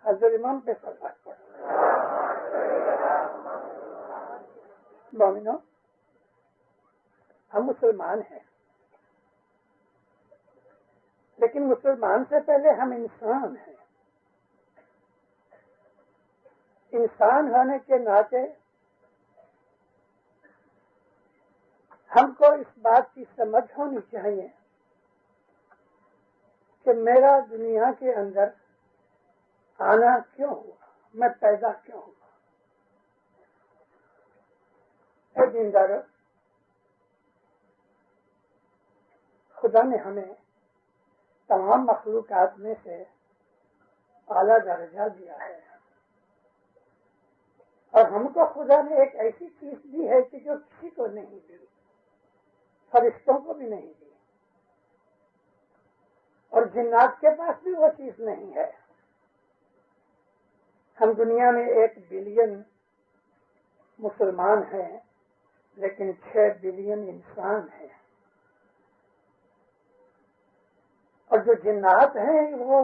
حضرت امام پہ صلوات پڑھو۔ مومنو، ہم مسلمان ہیں، لیکن مسلمان سے پہلے ہم انسان ہیں۔ انسان ہونے کے ناطے ہم کو اس بات کی سمجھ ہونی چاہیے کہ میرا دنیا کے اندر آنا کیوں ہوا، میں پیدا کیوں ہوا۔ اے دیندارو، خدا نے ہمیں تمام مخلوقات میں سے اعلیٰ درجہ دیا ہے، اور ہم کو خدا نے ایک ایسی چیز دی ہے کہ جو کسی کو نہیں دی، فرشتوں کو بھی نہیں دی، اور جنات کے پاس بھی وہ چیز نہیں ہے۔ ہم دنیا میں 1 بلین مسلمان ہیں، لیکن 6 بلین انسان ہیں، اور جو جنات ہیں وہ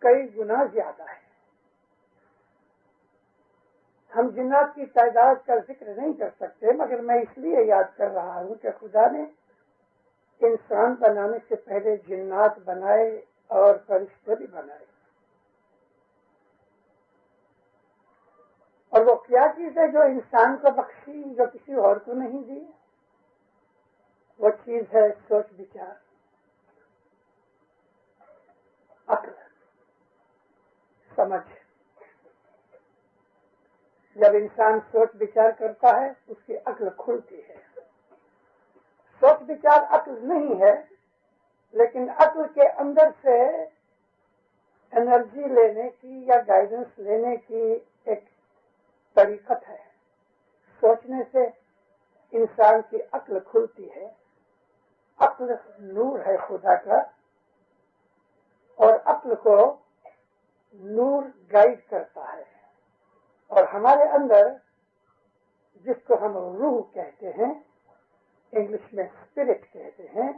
کئی گنا زیادہ ہیں۔ ہم جنات کی تعداد کا ذکر نہیں کر سکتے، مگر میں اس لیے یاد کر رہا ہوں کہ خدا نے انسان بنانے سے پہلے جنات بنائے اور فرشتے بھی بنائے، اور وہ کیا چیز ہے جو انسان کو بخشی جو کسی اور کو نہیں دی؟ وہ چیز ہے سوچ بچار، عقل، سمجھ۔ جب انسان سوچ بچار کرتا ہے اس کی عقل کھلتی ہے۔ سوچ بچار عقل نہیں ہے، لیکن عقل کے اندر سے انرجی لینے کی یا گائیڈنس لینے کی ایک طریقت ہے۔ سوچنے سے انسان کی عقل کھلتی ہے۔ عقل نور ہے خدا کا، اور عقل کو نور گائیڈ کرتا ہے، اور ہمارے اندر جس کو ہم روح کہتے ہیں، انگلش میں اسپرٹ کہتے ہیں،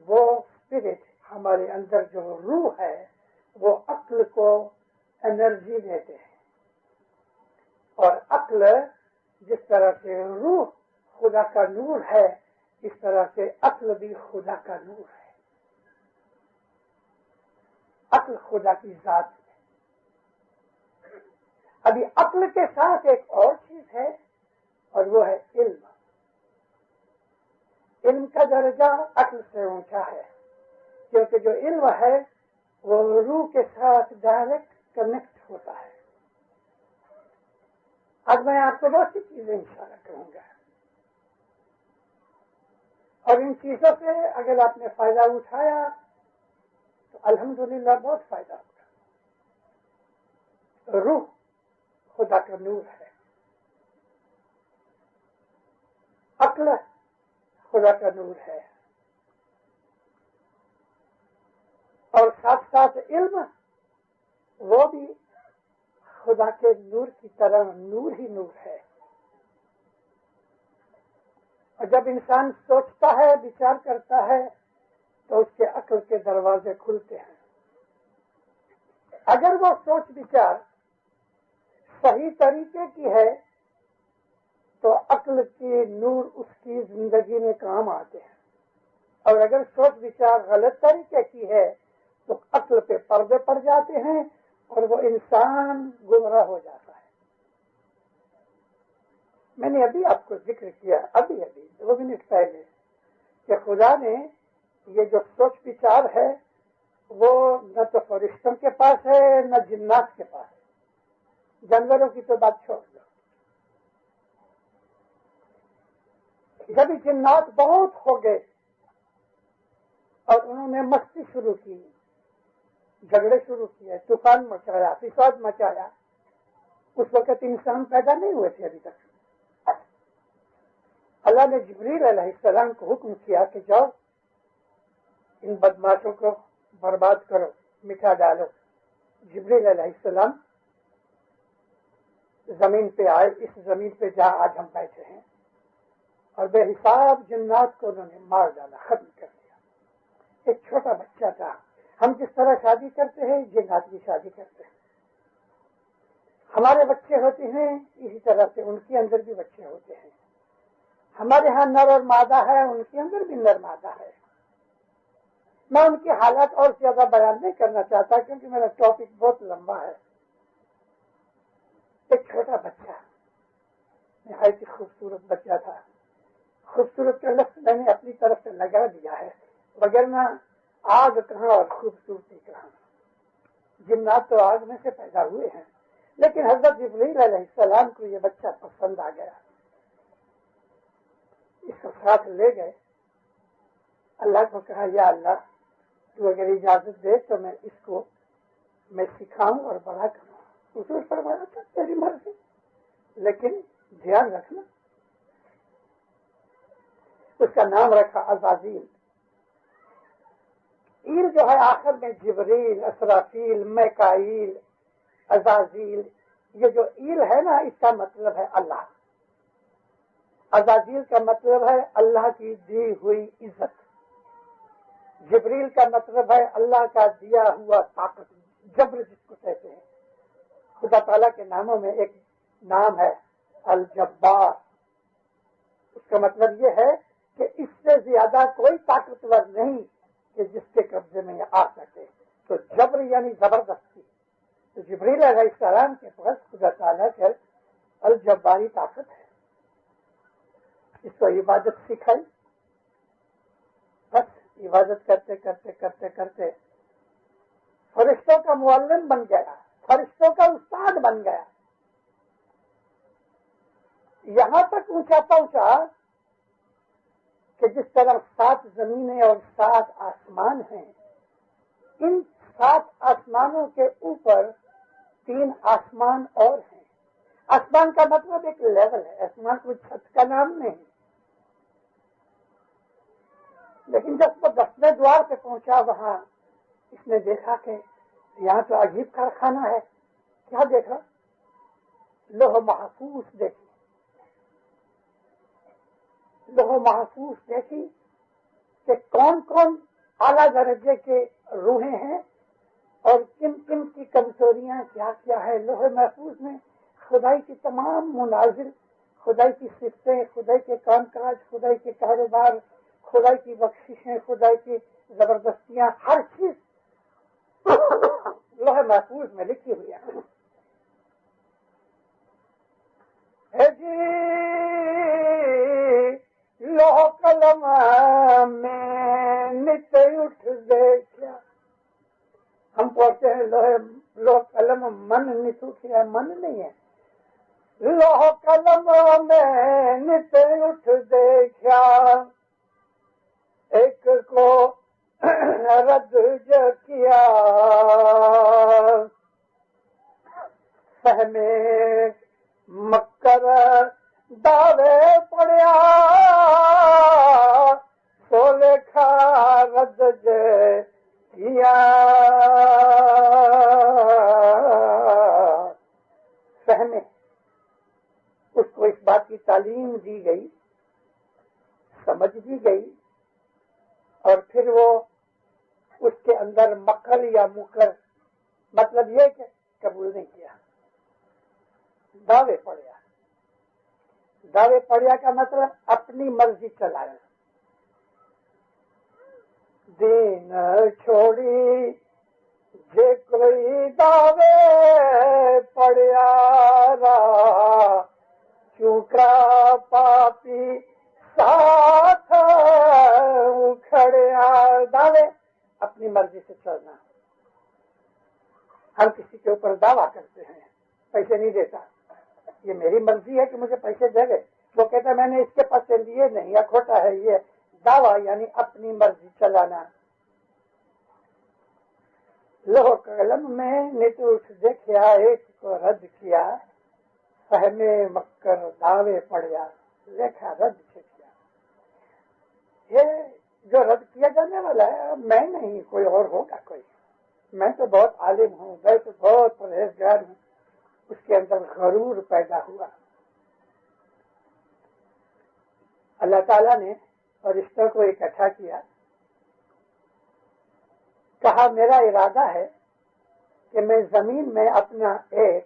وہ اسپرٹ ہمارے اندر جو روح ہے وہ عقل کو انرجی دیتے ہیں، اور عقل جس طرح سے روح خدا کا نور ہے، اس طرح سے عقل بھی خدا کا نور ہے۔ عقل خدا کی ذات ہے۔ ابھی عقل کے ساتھ ایک اور چیز ہے، اور وہ ہے علم۔ علم کا درجہ عقل سے اونچا ہے، کیونکہ جو علم ہے وہ روح کے ساتھ ڈائریکٹ کنیکٹ ہوتا ہے۔ آج میں آپ کو بہت سی چیزیں اشارہ کروں گا، اور ان چیزوں سے اگر آپ نے فائدہ اٹھایا تو الحمدللہ بہت فائدہ ہوگا۔ روح خدا کا نور ہے، عقل خدا کا نور ہے، اور ساتھ ساتھ علم وہ بھی خدا کے نور کی طرح نور ہی نور ہے۔ اور جب انسان سوچتا ہے، وچار کرتا ہے، تو اس کے عقل کے دروازے کھلتے ہیں۔ اگر وہ سوچ وچار صحیح طریقے کی ہے تو عقل کی نور اس کی زندگی میں کام آتے ہیں، اور اگر سوچ وچار غلط طریقے کی ہے تو عقل پہ پردے پڑ جاتے ہیں اور وہ انسان گمراہ ہو جاتا ہے۔ میں نے ابھی آپ کو ذکر کیا، ابھی 2 منٹ پہلے، کہ خدا نے یہ جو سوچ وچار ہے وہ نہ تو فرشتوں کے پاس ہے نہ جنات کے پاس ہے۔ جانوروں کی تو بات چھوڑ دو۔ جب جنات بہت ہو گئے اور انہوں نے مستی شروع کی، جھگڑے شروع کیے، طوفان مچایا، فساد مچایا، اس وقت انسان پیدا نہیں ہوئے تھے ابھی تک۔ اللہ نے جبریل علیہ السلام کو حکم کیا کہ جاؤ ان بدماشوں کو برباد کرو، مٹا ڈالو۔ جبریل علیہ السلام زمین پہ آئے، اس زمین پہ جہاں آج ہم بیٹھے ہیں، اور بے حساب جنات کو انہوں نے مار ڈالا، ختم کر دیا۔ ایک چھوٹا بچہ تھا۔ ہم جس طرح شادی کرتے ہیں جنات کی شادی کرتے ہیں۔ ہمارے بچے ہوتے ہیں اسی طرح سے ان کے اندر بھی بچے ہوتے ہیں. ہمارے ہاں نر اور مادہ ہے، ان کے اندر بھی نر مادہ ہے. میں ان کے حالات اور زیادہ بیان نہیں کرنا چاہتا کیونکہ میرا ٹاپک بہت لمبا ہے. ایک چھوٹا بچہ، نہایت ہی خوبصورت بچہ تھا. خوبصورت کا لفظ میں نے اپنی طرف سے لگا دیا ہے، وگرنہ آگ کہاں اور خوبصورتی کہاں. جنات تو آگ میں سے پیدا ہوئے ہیں، لیکن حضرت جبرائیل علیہ السلام کو یہ بچہ پسند آ گیا. اس کو ساتھ لے گئے. اللہ کو کہا یا اللہ تو اگر اجازت دے تو میں اس کو میں سکھاؤں اور بڑا کروں. حضور فرمایا تھا تیری مرضی، لیکن دھیان رکھنا. اس کا نام رکھا عزازیل. ایل جو ہے آخر میں جبریل، اسرافیل، میکائیل، عزازیل، یہ جو ایل ہے نا اس کا مطلب ہے اللہ. عزازیل کا مطلب ہے اللہ کی دی ہوئی عزت. جبریل کا مطلب ہے اللہ کا دیا ہوا طاقت، جبر جس کو کہتے ہیں. خدا تعالیٰ کے ناموں میں ایک نام ہے الجبار. اس کا مطلب یہ ہے کہ اس سے زیادہ کوئی طاقتور نہیں کہ جس کے قبضے میں یہ آ سکے. تو جبر یعنی زبردستی. تو جبریل علیہ السلام کے پاس خدا تعالیٰ کے الجباری طاقت ہے. اس کو عبادت سکھائی. بس عبادت کرتے کرتے کرتے کرتے فرشتوں کا معلم بن گیا، فرشتوں کا استاد بن گیا. یہاں تک اونچا پہنچا کہ جس طرح 7 زمینیں اور 7 آسمان ہیں، ان 7 آسمانوں کے اوپر 3 آسمان اور ہیں. آسمان کا مطلب ایک لیول ہے، آسمان کوئی چھت کا نام نہیں. لیکن جب وہ 10ویں دوار پہ پہنچا وہاں اس نے دیکھا کہ یہاں تو عجیب کارخانہ ہے. کیا دیکھا؟ لوح محفوظ دیکھی. لوح محفوظ دیکھی کہ کون کون اعلیٰ درجے کے روحیں ہیں اور کن کن کی کمزوریاں کیا کیا ہے. لوح محفوظ میں خدائی کی تمام مناظر، خدائی کی صفتیں، خدائی کے کام کاج، خدائی کے کاروبار، خدائی کی بخششیں، خدائی کی زبردستیاں، ہر چیز لوح محفوظ میں لکھی ہوئی ہے. لوح قلم میں نت اٹھ دیکھا. ہم پڑھتے ہیں لوح قلم من نت اٹھیا. من نہیں ہے. لوح قلم میں نت اٹھ دیکھا، ایک کو رد جو کیا، فہمے مکر دعوے پڑیا، سو لکھا رد جو کیا. فہمے اس کو اس بات کی تعلیم دی گئی، سمجھ دی گئی، اور پھر وہ اس کے اندر مکر یا مکر مطلب یہ کہ قبول نہیں کیا. دعوے پڑیا. دعوے پڑیا کا مطلب اپنی مرضی چلایا. دین چھوڑی جے کوئی دعوے پڑیا را، چوکا پاپی ساتھ کھڑیا. دعوے اپنی مرضی سے چلنا. ہم کسی کے اوپر دعویٰ کرتے ہیں، پیسے نہیں دیتا، یہ میری مرضی ہے کہ مجھے پیسے دے گئے. وہ کہتا ہے میں نے اس کے پاس سے لیے نہیں، یا کھوٹا ہے. یہ دعویٰ یعنی اپنی مرضی چلانا. لوح قلم میں نت اٹھ دیکھا، ایک کو رد کیا، فہمے مکر دعوے پڑیا، دیکھا رد سے کیا. یہ جو رد کیا جانے والا ہے میں نہیں، کوئی اور ہوگا. کوئی میں تو بہت عالم ہوں، میں تو بہت پرہیزگار ہوں. اس کے اندر غرور پیدا ہوا. اللہ تعالیٰ نے فرشتوں کو اکٹھا کیا، کہا میرا ارادہ ہے کہ میں زمین میں اپنا ایک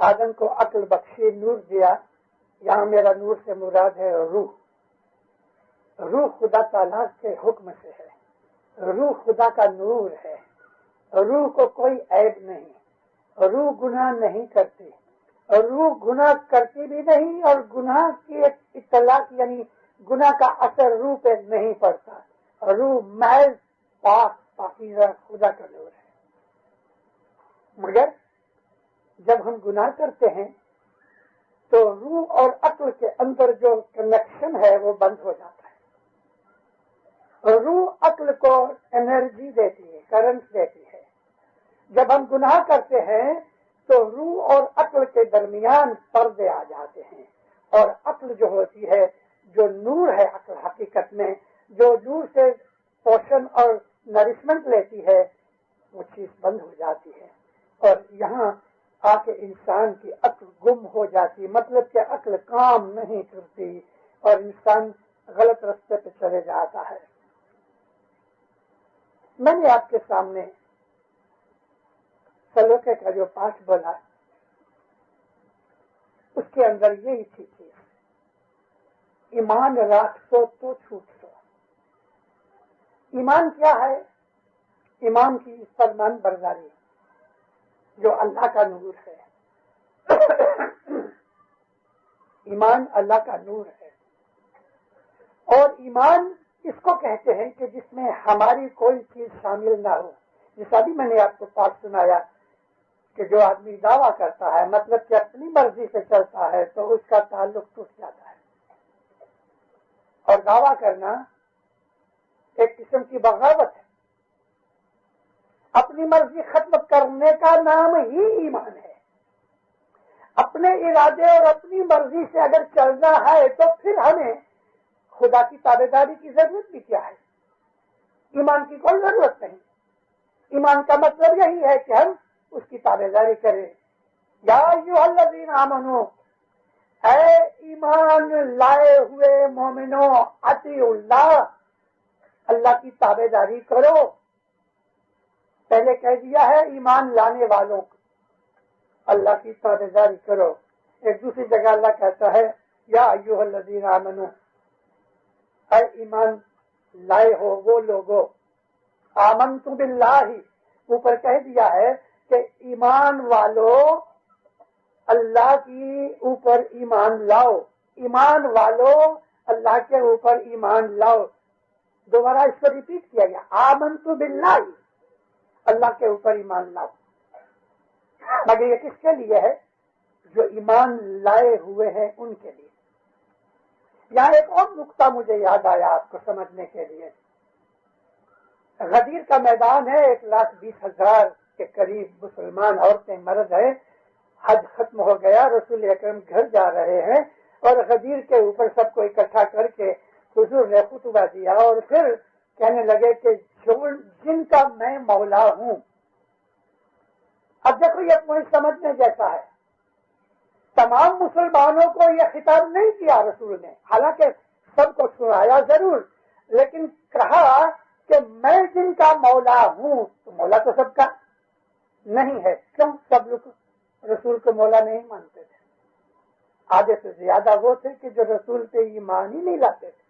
آدم کو عقل بخشی، نور دیا. یہاں میرا نور سے مراد ہے روح. روح خدا تعالیٰ کے حکم سے ہے. روح خدا کا نور ہے. روح کو کوئی عیب نہیں. روح گناہ نہیں کرتی. روح گناہ کرتی بھی نہیں، اور گناہ کی اطلاع یعنی گناہ کا اثر روح پہ نہیں پڑتا. روح محض پاک پاکیزہ خدا کا نور ہے. مگر جب ہم گناہ کرتے ہیں تو روح اور عقل کے اندر جو کنیکشن ہے وہ بند ہو جاتا ہے. روح عقل کو انرجی دیتی ہے، کرنٹ دیتی ہے. جب ہم گناہ کرتے ہیں تو روح اور عقل کے درمیان پردے آ جاتے ہیں، اور عقل جو ہوتی ہے، جو نور ہے، عقل حقیقت میں جو نور سے پوشن اور نرسمنٹ لیتی ہے، وہ چیز بند ہو جاتی ہے. اور یہاں آ کے انسان کی عقل گم ہو جاتی، مطلب کہ عقل کام نہیں کرتی اور انسان غلط راستے پہ چلے جاتا ہے. میں نے آپ کے سامنے سلوکے کا جو پاٹ بولا اس کے اندر یہی تھی چیز، ایمان راکھ سو تو چھوٹ سو. ایمان کیا ہے؟ ایمان کی فرمان برداری جو اللہ کا نور ہے. ایمان اللہ کا نور ہے. اور ایمان اس کو کہتے ہیں کہ جس میں ہماری کوئی چیز شامل نہ ہو. جیسا بھی میں نے آپ کو پاس سنایا کہ جو آدمی دعویٰ کرتا ہے، مطلب کہ اپنی مرضی سے چلتا ہے، تو اس کا تعلق ٹوٹ جاتا ہے. اور دعویٰ کرنا ایک قسم کی بغاوت ہے. اپنی مرضی ختم کرنے کا نام ہی ایمان ہے. اپنے ارادے اور اپنی مرضی سے اگر چلنا ہے تو پھر ہمیں خدا کی تابع داری کی ضرورت بھی کیا ہے؟ ایمان کی کوئی ضرورت نہیں. ایمان کا مطلب یہی ہے کہ ہم اس کی تابع داری کریں. یا ایھا الذین آمنو، اے ایمان لائے ہوئے مومنو، اطیعوا اللہ، اللہ کی تابع داری کرو. پہلے کہہ دیا ہے ایمان لانے والوں کو اللہ کی تابع داری کرو. ایک دوسری جگہ اللہ کہتا ہے یا ایھا الذین آمنو، اے ایمان لائے ہو وہ لوگو، آمنت باللہ، اوپر کہہ دیا ہے کہ ایمان والو اللہ کی اوپر ایمان لاؤ. ایمان والو اللہ کے اوپر ایمان لاؤ. دوبارہ اس کو ریپیٹ کیا گیا، آمنت باللہ، اللہ کے اوپر ایمان لاؤ. مگر یہ کس کے لیے ہے؟ جو ایمان لائے ہوئے ہیں ان کے لیے. یہاں ایک اور نقطہ مجھے یاد آیا آپ کو سمجھنے کے لیے. غدیر کا میدان ہے، 1,20,000 کے قریب مسلمان عورتیں مرد ہیں. حج ختم ہو گیا، رسول اکرم گھر جا رہے ہیں، اور غدیر کے اوپر سب کو اکٹھا کر کے حضور نے خطبہ دیا اور پھر کہنے لگے کہ جن کا میں مولا ہوں. اب دیکھو یہ پوائنٹ سمجھنے جیسا ہے. تمام مسلمانوں کو یہ خطاب نہیں کیا رسول نے، حالانکہ سب کو سنایا ضرور، لیکن کہا کہ میں جن کا مولا ہوں. تو مولا تو سب کا نہیں ہے. کیوں؟ سب لوگ رسول کو مولا نہیں مانتے تھے. آدھے سے زیادہ وہ تھے کہ جو رسول پہ ایمان ہی نہیں لاتے تھے.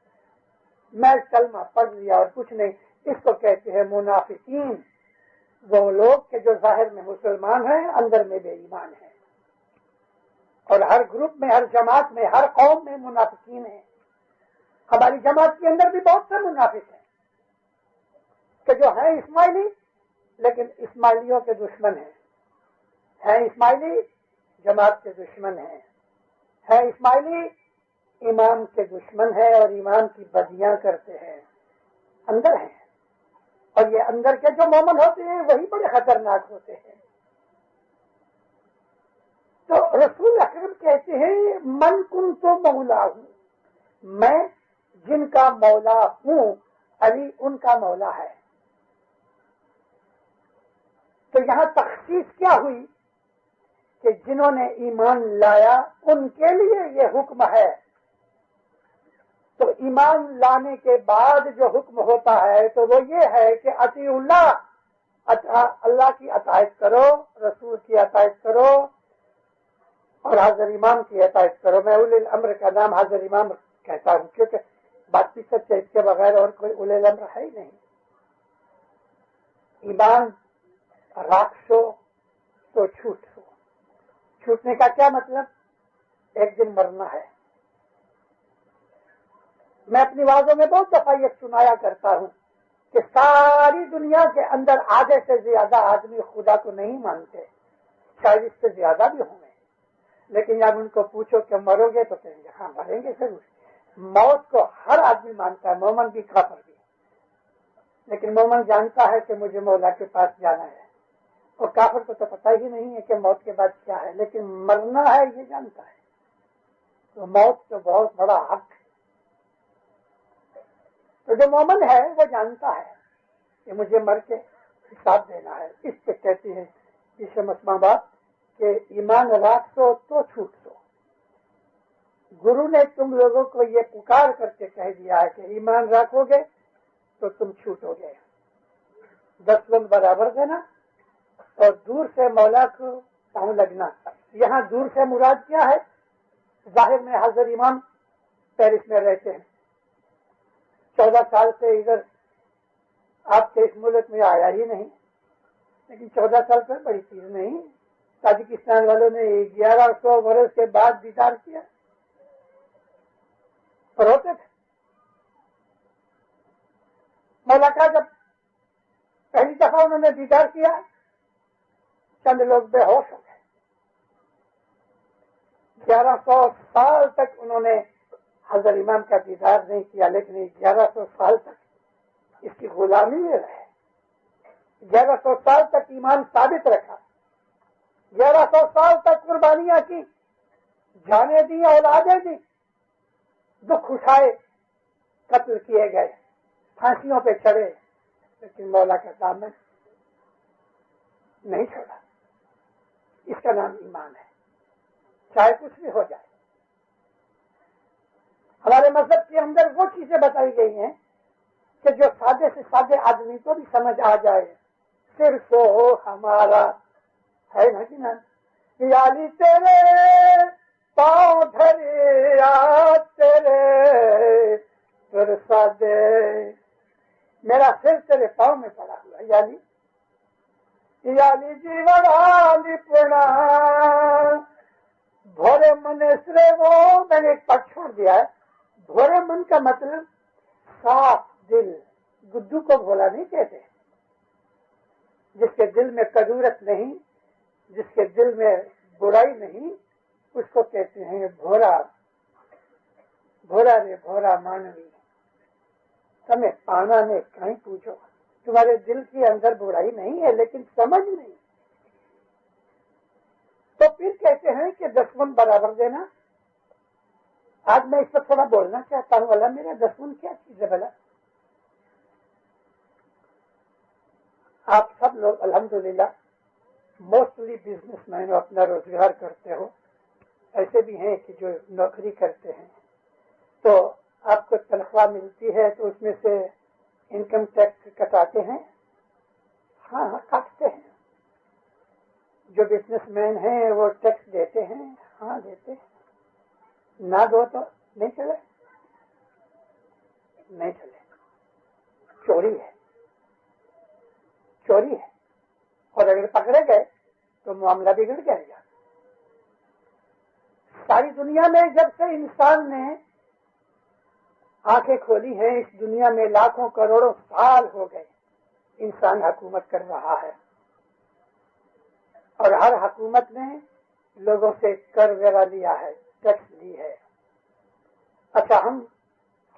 میں کلمہ پڑھ لیا اور کچھ نہیں. اس کو کہتے ہیں منافقین، وہ لوگ کہ جو ظاہر میں مسلمان ہیں اندر میں بے ایمان ہیں. اور ہر گروپ میں، ہر جماعت میں، ہر قوم میں منافقین ہیں. ہماری جماعت کے اندر بھی بہت سے منافق ہیں کہ جو ہیں اسماعیلی لیکن اسماعیلیوں کے دشمن ہیں اسماعیلی جماعت کے دشمن ہیں اسماعیلی ایمان کے دشمن ہیں اور ایمان کی بدیاں کرتے ہیں. اندر ہیں، اور یہ اندر کے جو مومن ہوتے ہیں وہی بڑے خطرناک ہوتے ہیں. تو رسول اکرم کہتے ہیں من کنت مولا ہوں، میں جن کا مولا ہوں، علی ان کا مولا ہے. تو یہاں تخصیص کیا ہوئی کہ جنہوں نے ایمان لایا ان کے لیے یہ حکم ہے. تو ایمان لانے کے بعد جو حکم ہوتا ہے تو وہ یہ ہے کہ اطیع اللہ، اللہ کی اطاعت کرو، رسول کی اطاعت کرو، اور حاضر امام کی عطایت کرو. میں اولل امر کا نام حاضر امام کہتا ہوں کیونکہ بات بھی سچ ہے، اس کے بغیر اور کوئی اولل امر ہے ہی نہیں. ایمان راکھو تو چھوٹ ہو. چھوٹنے کا کیا مطلب؟ ایک دن مرنا ہے. میں اپنی باتوں میں بہت دفعہ یہ سنایا کرتا ہوں کہ ساری دنیا کے اندر آدھے سے زیادہ آدمی خدا کو نہیں مانتے، شاید اس سے زیادہ بھی ہوں گے. لیکن جب ان کو پوچھو کہ مرو گے تو کہیں گے ہاں مریں گے ضرور. موت کو ہر آدمی مانتا ہے، مومن بھی کافر بھی. لیکن مومن جانتا ہے کہ مجھے مولا کے پاس جانا ہے، اور کافر کو تو پتہ ہی نہیں ہے کہ موت کے بعد کیا ہے، لیکن مرنا ہے یہ جانتا ہے. تو موت تو بہت بڑا حق ہے. تو جو مومن ہے وہ جانتا ہے کہ مجھے مر کے حساب دینا ہے. اس پہ کہتی ہے اس مسما بات کہ ایمان راکھو تو چھوٹ دو. گرو نے تم لوگوں کو یہ پکار کر کے کہہ دیا ہے کہ ایمان رکھو گے تو تم چھوٹو گے. 10 لوگ برابر دینا اور دور سے مولا کو پاؤں لگنا. یہاں دور سے مراد کیا ہے؟ ظاہر میں حضرت امام پیرس میں رہتے ہیں، 14 سال سے ادھر آپ کے اس ملک میں آیا ہی نہیں. لیکن 14 سال پر بڑی چیز نہیں. تاجکستان والوں نے 1100 برس کے بعد دیدار کیا اور ہوتے تھے. مولا کا جب پہلی دفعہ انہوں نے دیدار کیا چند لوگ بے ہوش ہو گئے. 1100 سال تک انہوں نے حضرت امام کا دیدار نہیں کیا، لیکن 1100 سال تک اس کی غلامی میں رہے. 1100 سال تک ایمان ثابت رکھا، 1100 سال تک قربانیاں کی، جانیں دی، اولادیں دی، دکھ اٹھائے، قتل کیے گئے، پھانسیوں پہ چڑھے، لیکن مولا کا دامن نہیں چھوڑا. اس کا نام ایمان ہے، چاہے کچھ بھی ہو جائے. ہمارے مذہب کے اندر وہ چیزیں بتائی گئی ہیں کہ جو سادے سے سادے آدمی کو بھی سمجھ آ جائے. صرف ہو ہمارا ہے نا کہ نا یالی تیرے پاؤں دھریا تیرے سر سادے، میرا سر تیرے پاؤں میں پڑا ہوا. یالی جیونالی پونا بھورے من سرے. وہ میں نے ایک پٹ چھوڑ دیا ہے. بھورے من کا مطلب صاف دل. گدو کو بھولا نہیں کہتے. جس کے دل میں کدورت نہیں، جس کے دل میں برائی نہیں، اس کو کہتے ہیں بھورا. بھورا رے بھورا مانوی تمہیں پانا نے کہیں پوچھو. تمہارے دل کے اندر برائی نہیں ہے لیکن سمجھ نہیں. تو پھر کہتے ہیں کہ 10 من برابر دینا. آج میں اس پر تھوڑا بولنا چاہتا ہوں. اللہ میرا 10 من کیا چیز ہے بھلا؟ آپ سب لوگ الحمدللہ موسٹلی بزنس مین اپنا روزگار کرتے ہو. ایسے بھی ہیں کہ جو نوکری کرتے ہیں تو آپ کو تنخواہ ملتی ہے تو اس میں سے انکم ٹیکس کٹاتے ہیں. ہاں کاٹتے ہیں. جو بزنس مین ہیں وہ ٹیکس دیتے ہیں. ہاں دیتے ہیں. نہ دو تو نہیں چلے. نہیں چلے. چوری ہے، چوری ہے. اور اگر پکڑے گئے تو معاملہ بگڑ جائے گا. ساری دنیا میں جب سے انسان نے آنکھیں کھولی ہیں، اس دنیا میں لاکھوں کروڑوں سال ہو گئے انسان حکومت کر رہا ہے. اور ہر حکومت نے لوگوں سے کر وغیرہ لیا ہے، ٹیکس لی ہے. اچھا ہم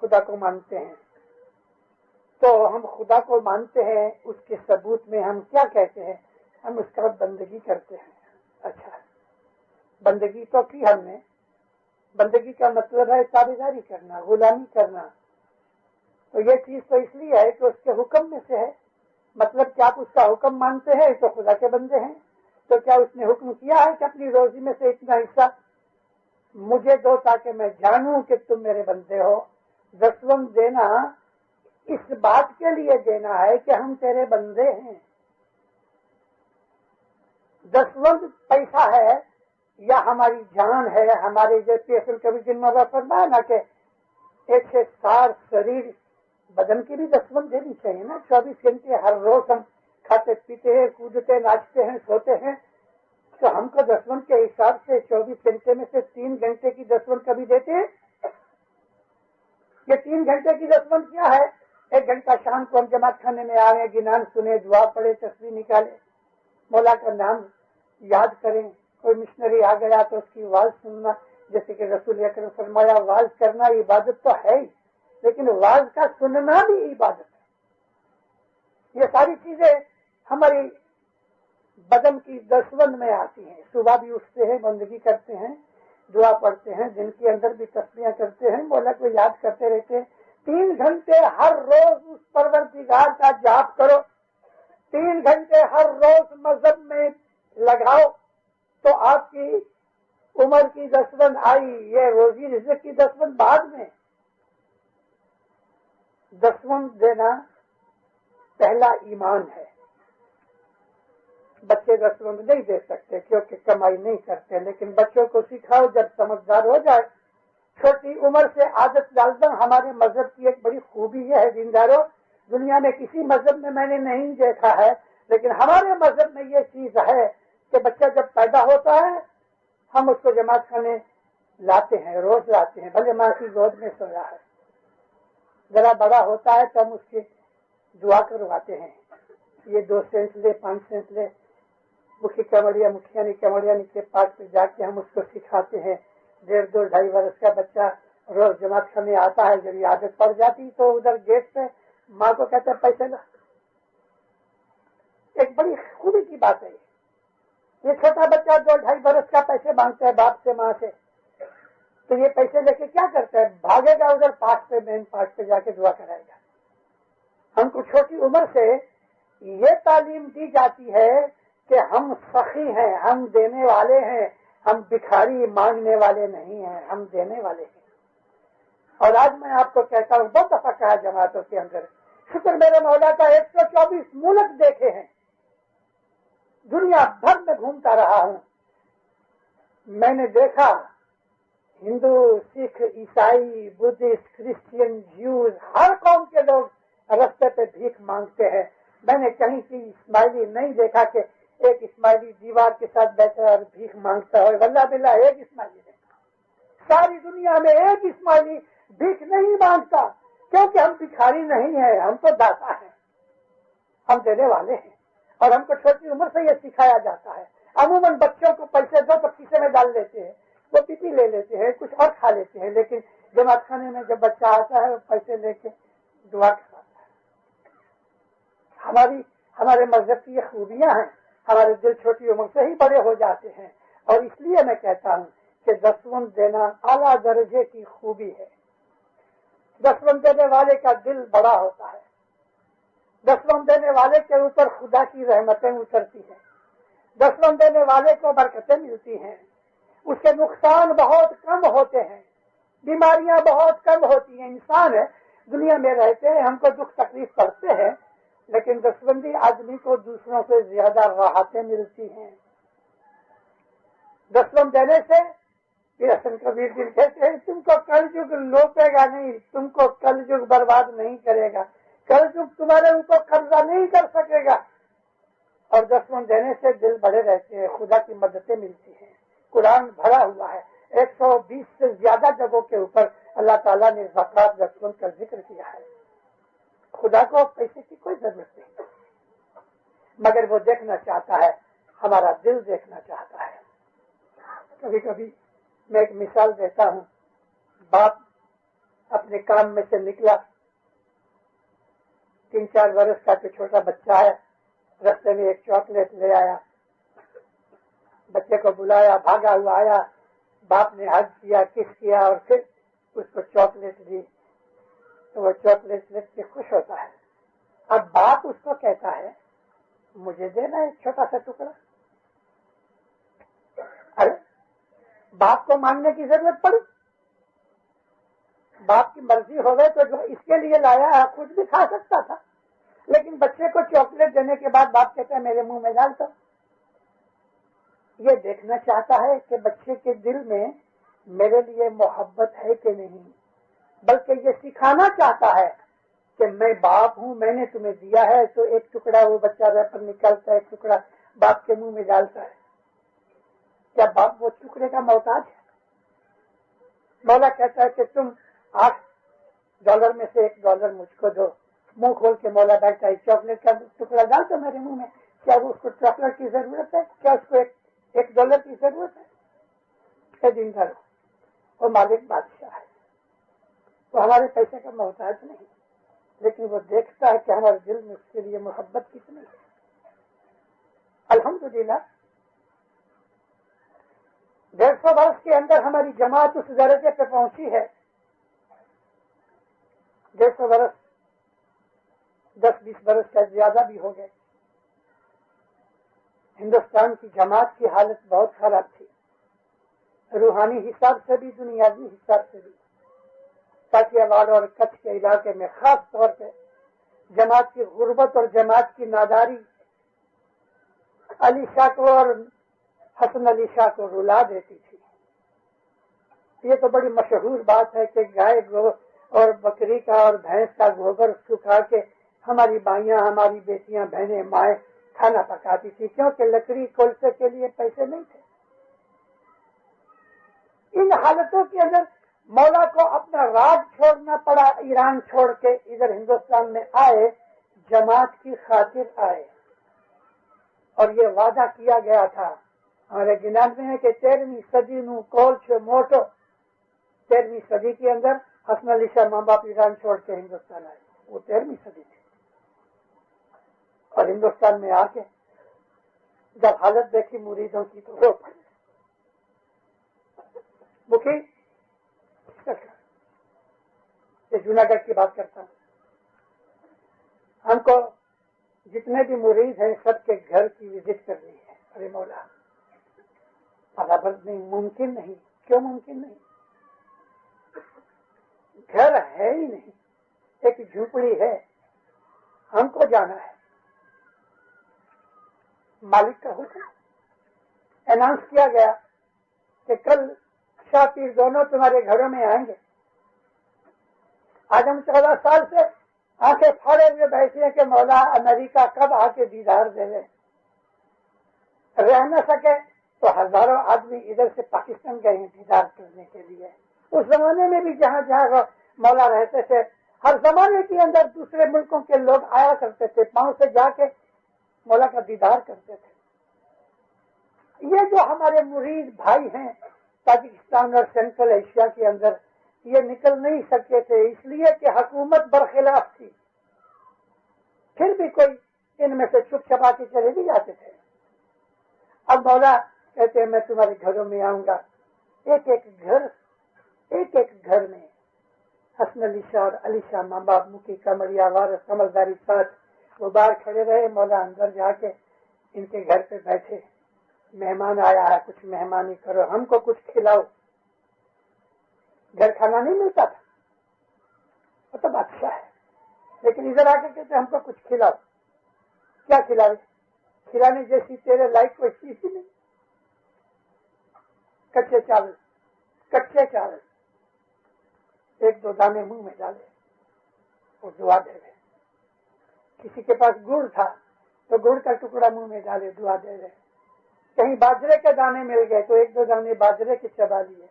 خدا کو مانتے ہیں تو ہم خدا کو مانتے ہیں، اس کے ثبوت میں ہم کیا کہتے ہیں؟ ہم اس کا بندگی کرتے ہیں. اچھا بندگی تو کی ہم نے. بندگی کا مطلب ہے تابعداری کرنا، غلامی کرنا. تو یہ چیز تو اس لیے ہے کہ اس کے حکم میں سے ہے. مطلب کہ آپ اس کا حکم مانتے ہیں تو خدا کے بندے ہیں. تو کیا اس نے حکم کیا ہے کہ اپنی روزی میں سے اتنا حصہ مجھے دو تاکہ میں جانوں کہ تم میرے بندے ہو؟ 10 دینا اس بات کے لیے دینا ہے کہ ہم تیرے بندے ہیں. 10 پیسہ ہے یا ہماری جان ہے، ہمارے جیسے اصل کبھی جن فرمایا نا کہ ایک سار شریر بدن کی بھی دسمن دینی چاہیے نا. 24 گھنٹے ہر روز ہم کھاتے پیتے ہیں، کودتے ناچتے ہیں، سوتے ہیں، تو ہم کو دسمن کے حساب سے 24 گھنٹے میں سے 3 گھنٹے کی دسمن کبھی دیتے ہیں؟ یہ 3 گھنٹے کی دسمن کیا ہے؟ 1 گھنٹہ شام کو ہم جماعت خانے میں آئے، گنان سنے، دعا پڑھے، تصویر نکالے، مولا کا نام یاد کریں. کوئی مشنری آ گیا تو اس کی آواز سننا، جیسے کہ رسول اکرم فرمایا آواز کرنا عبادت تو ہے ہی، لیکن آواز کا سننا بھی عبادت ہے. یہ ساری چیزیں ہماری بدن کی دسمن میں آتی ہیں. صبح بھی اٹھتے ہیں، بندگی کرتے ہیں، دعا پڑھتے ہیں، دن کے اندر بھی تسبیحاں کرتے ہیں، مولا کو یاد کرتے رہتے ہیں. 3 گھنٹے ہر روز اس پروردگار کا جاپ کرو، 3 گھنٹے ہر روز مذہب میں لگاؤ، تو آپ کی عمر کی دسمن آئی. یہ روزی رزق کی دسمن بعد میں. دسمن دینا پہلا ایمان ہے. بچے دسمن نہیں دے سکتے کیونکہ کمائی نہیں کرتے، لیکن بچوں کو سکھاؤ جب سمجھدار ہو جائے. چھوٹی عمر سے عادت ڈالنا ہمارے مذہب کی ایک بڑی خوبی یہ ہے. دینداروں، دنیا میں کسی مذہب میں نے نہیں دیکھا ہے، لیکن ہمارے مذہب میں یہ چیز ہے کہ بچہ جب پیدا ہوتا ہے ہم اس کو جماعت خانے لاتے ہیں، روز لاتے ہیں، بھلے ماں کی گود میں سویا ہے. ذرا بڑا ہوتا ہے تو ہم اس کی دعا کرواتے ہیں. یہ 2 سینسلے 5 سینسلے مکھی مکھیانی کمڑیانی کے پاس پہ جا کے ہم اس کو سکھاتے ہیں. 1.5 2.5 برس کا بچہ روز جماعت خانے آتا ہے. جب عادت پڑ جاتی تو ادھر گیٹ پہ ماں کو کہتے ہیں پیسے لا. ایک بڑی خوبی کی بات ہے. یہ چھوٹا بچہ 2 2.5 برس کا پیسے مانگتا ہے باپ سے ماں سے، تو یہ پیسے لے کے کیا کرتا ہے؟ بھاگے گا ادھر پاس پہ، مین پاس پہ جا کے دعا کرائے گا. ہم کو چھوٹی عمر سے یہ تعلیم دی جاتی ہے کہ ہم سخی ہیں، ہم دینے والے ہیں، ہم بھکاری مانگنے والے نہیں ہیں، ہم دینے والے ہیں. اور آج میں آپ کو کہتا ہوں، بہت دفعہ کہا جماعتوں کے اندر، شکر میرے مولا کا 124 ملک دیکھے ہیں، دنیا بھر میں گھومتا رہا ہوں. میں نے دیکھا ہندو، سکھ، عیسائی، بدھسٹ، کرسچین، جیوز، ہر قوم کے لوگ رستے پہ بھیک مانگتے ہیں. میں نے کہیں کی اسماعیلی نہیں دیکھا کہ ایک اسماعیلی دیوار کے ساتھ بیٹھا اور بھیک مانگتا ہے. واللہ باللہ ایک اسماعیلی نہیں. ساری دنیا میں ایک اسماعیلی بھیک نہیں مانگتا، کیونکہ ہم بھکاری نہیں ہیں، ہم تو داتا ہیں، ہم دینے والے ہیں. اور ہم کو چھوٹی عمر سے یہ سکھایا جاتا ہے. عموماً بچوں کو پیسے دو تو کیسے میں ڈال لیتے ہیں، وہ پی لے لیتے ہیں، کچھ اور کھا لیتے ہیں، لیکن جماعت خانے میں جب بچہ آتا ہے وہ پیسے لے کے دعا کراتا ہے. ہمارے مذہب کی یہ خوبیاں ہیں. ہمارے دل چھوٹی عمر سے ہی بڑے ہو جاتے ہیں. اور اس لیے میں کہتا ہوں کہ دسمن دینا اعلیٰ درجے کی خوبی ہے. دسمن دینے والے کا دل بڑا ہوتا ہے. دسمن دینے والے کے اوپر خدا کی رحمتیں اترتی ہیں. دسمن دینے والے کو برکتیں ملتی ہیں. اس کے نقصان بہت کم ہوتے ہیں، بیماریاں بہت کم ہوتی ہیں. انسان ہے، دنیا میں رہتے ہیں، ہم کو دکھ تکلیف پڑتے ہیں، لیکن دسمندی آدمی کو دوسروں سے زیادہ راحتیں ملتی ہیں. دسمن دینے سے حسن کبیر دل کہتے ہیں تم کو کل جگ لوٹے گا نہیں، تم کو کل جگ برباد نہیں کرے گا، کل جگ تمہارے اوپر قبضہ نہیں کر سکے گا. اور دسمن دینے سے دل بڑے رہتے ہیں، خدا کی مددیں ملتی ہیں. قرآن بھرا ہوا ہے، 120 سے زیادہ جگہوں کے اوپر اللہ تعالیٰ نے زکات دسمن کا ذکر کیا ہے. خدا کو پیسے کی کوئی ضرورت نہیں، مگر وہ دیکھنا چاہتا ہے، ہمارا دل دیکھنا چاہتا ہے. کبھی کبھی میں ایک مثال دیتا ہوں. باپ اپنے کام میں سے نکلا، 3-4 برس کا جو چھوٹا بچہ ہے، رستے میں ایک چاکلیٹ لے آیا، بچے کو بلایا، بھاگا ہوا آیا، باپ نے حج کیا، کس کیا، اور پھر اس کو چاکلیٹ دی تو وہ چاکلیٹ لے کے خوش ہوتا ہے. اب باپ اس کو کہتا ہے مجھے دینا ایک چھوٹا سا ٹکڑا. ارے باپ کو مانگنے کی ضرورت پڑی؟ باپ کی مرضی ہو گئے تو جو اس کے لیے لایا ہے خود بھی کھا سکتا تھا، لیکن بچے کو چاکلیٹ دینے کے بعد باپ کہتا ہے میرے منہ میں ڈال دو. یہ دیکھنا چاہتا ہے کہ بچے کے دل میں میرے لیے محبت ہے کہ نہیں، بلکہ یہ سکھانا چاہتا ہے کہ میں باپ ہوں، میں نے تمہیں دیا ہے، تو ایک ٹکڑا وہ بچہ ریپر نکالتا ہے، ایک ٹکڑا باپ کے منہ میں ڈالتا ہے. کیا باپ وہ ٹکڑے کا محتاج ہے؟ مولا کہتا ہے کہ تم $8 میں سے $1 مجھ کو دو. منہ کھول کے مولا بیٹھتا ہے، چاکلیٹ کا ٹکڑا ڈال دو میرے منہ میں. کیا اس کو چاکلیٹ کی ضرورت ہے؟ کیا اس کو $1 کی ضرورت ہے؟ دن کرو، وہ مالک بادشاہ ہے، وہ ہمارے پیسے کا محتاج نہیں، لیکن وہ دیکھتا ہے کہ ہمارے دل میں اس کے لیے محبت کتنی ہے. الحمدللہ 150 برس کے اندر ہماری جماعت اس درجے پہ پہنچی ہے. 150 برس 10-20 برس کا زیادہ بھی ہو گئے. ہندوستان کی جماعت کی حالت بہت خراب تھی، روحانی حساب سے بھی، دنیاوی حساب سے بھی. کاٹیا واڑ اور کچھ کے علاقے میں خاص طور پہ جماعت کی غربت اور جماعت کی ناداری علی شاہ کو اور حسن علی شاہ کو رلا دیتی تھی. یہ تو بڑی مشہور بات ہے کہ گائے اور بکری کا اور بھینس کا گوبر سکھا کے ہماری بائیاں، ہماری بیٹیاں، بہنیں، مائیں کھانا پکاتی تھی، کیونکہ لکڑی کولسے کے لیے پیسے نہیں تھے. ان حالتوں کے اندر مولا کو اپنا راج چھوڑنا پڑا، ایران چھوڑ کے ادھر ہندوستان میں آئے، جماعت کی خاطر آئے. اور یہ وعدہ کیا گیا تھا ہمارے گنان میں ہے کہ 13ویں صدی نو کولچ موٹو، 13ویں صدی کے اندر حسن علی شاہ ماں باپ ایران چھوڑ کے ہندوستان آئے. وہ 13ویں صدی تھی. اور ہندوستان میں آ کے جب حالت دیکھی مریدوں کی تو وہ پڑے مکھی. یہ جوناگڑھ کی بات کرتا ہوں. ہم کو جتنے بھی مرید ہیں سب کے گھر کی وزٹ کرنی ہے. ارے مولا برابر نہیں، ممکن نہیں. کیوں ممکن نہیں؟ گھر ہے ہی نہیں، ایک جھوپڑی ہے. ہم کو جانا ہے. مالک کا حکم. اناؤنس کیا گیا کہ کل شاہ پیر دونوں تمہارے گھروں میں آئیں گے. آج ہم 14 سال سے آنکھیں پھاڑے ہوئے بیٹھے ہیں کہ مولا امریکہ کب آ کے دیدار دے لے. رہ نہ سکے تو ہزاروں آدمی ادھر سے پاکستان گئے ہیں دیدار کرنے کے لیے. اس زمانے میں بھی جہاں جہاں مولا رہتے تھے، ہر زمانے کے اندر دوسرے ملکوں کے لوگ آیا کرتے تھے، پاؤں سے جا کے مولا کا دیدار کرتے تھے. یہ جو ہمارے مرید بھائی ہیں پاکستان اور سینٹرل ایشیا کے اندر، یہ نکل نہیں سکے تھے اس لیے کہ حکومت برخلاف تھی. پھر بھی کوئی ان میں سے چھپ چھپا کے چلے بھی جاتے تھے. اب مولا کہتے ہیں میں تمہارے گھروں میں آؤں گا. ایک ایک گھر میں حسن علی شاہ اور علی شاہ ماں باپ، مکی کمریا وارث سمجھداری ساتھ وہ باہر کھڑے رہے. مولا اندر جا کے ان کے گھر پہ بیٹھے. مہمان آیا ہے، کچھ مہمانی کرو، ہم کو کچھ کھلاؤ. گھر کھانا نہیں ملتا تھا، وہ تو بادشاہ ہے، لیکن ادھر آ کے کہتے ہم کو کچھ کھلاؤ. کیا کھلاوے؟ کھلانے جیسی تیرے لائق کوئی چیز ہی نہیں. کچے چاول 1-2 دانے منہ میں ڈالے اور دعا دے رہے. کسی کے پاس گڑ تھا تو گڑ کا ٹکڑا منہ میں ڈالے، دعا دے رہے. کہیں باجرے کے دانے مل گئے تو 1-2 دانے باجرے کے چبا لیے.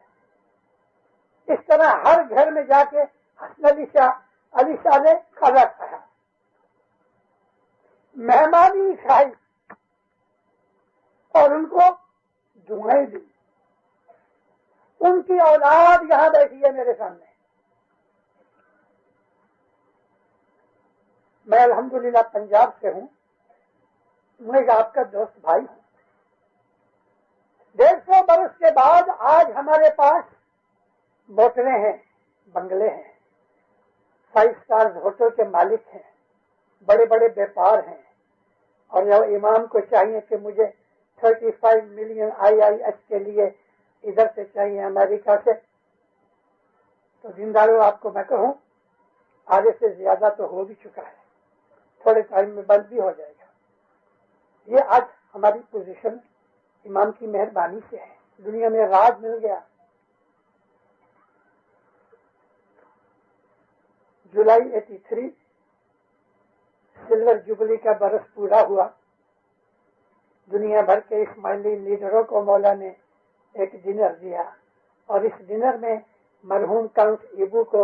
اس طرح ہر گھر میں جا کے حسن علی شاہ نے کھانا کھایا، مہمانی کھائی اور ان کو دعائیں دی. ان کی اولاد یہاں بیٹھی ہے میرے سامنے. میں الحمدللہ پنجاب سے ہوں، میں آپ کا دوست بھائی ہوں. 150 برس کے بعد آج ہمارے پاس موٹریں ہیں، بنگلے ہیں، 5 سٹار ہوٹل کے مالک ہیں، بڑے بڑے بیپار ہیں. اور یہ امام کو چاہیے کہ مجھے 35 ملین IIS کے لیے ادھر سے چاہیے امریکہ سے. تو زنداروں آپ کو میں کہوں آگے سے زیادہ تو ہو بھی چکا ہے، تھوڑے ٹائم میں بند بھی ہو جائے گا. یہ آج ہماری پوزیشن. امام کی مہربانی سے ہے. دنیا میں راج مل گیا. جولائی 83 سلور جوبلی کا برس پورا ہوا. دنیا بھر کے اسماعیلی لیڈروں کو مولا نے ایک ڈنر دیا اور اس ڈنر میں مرحوم کاؤنٹ ایبو کو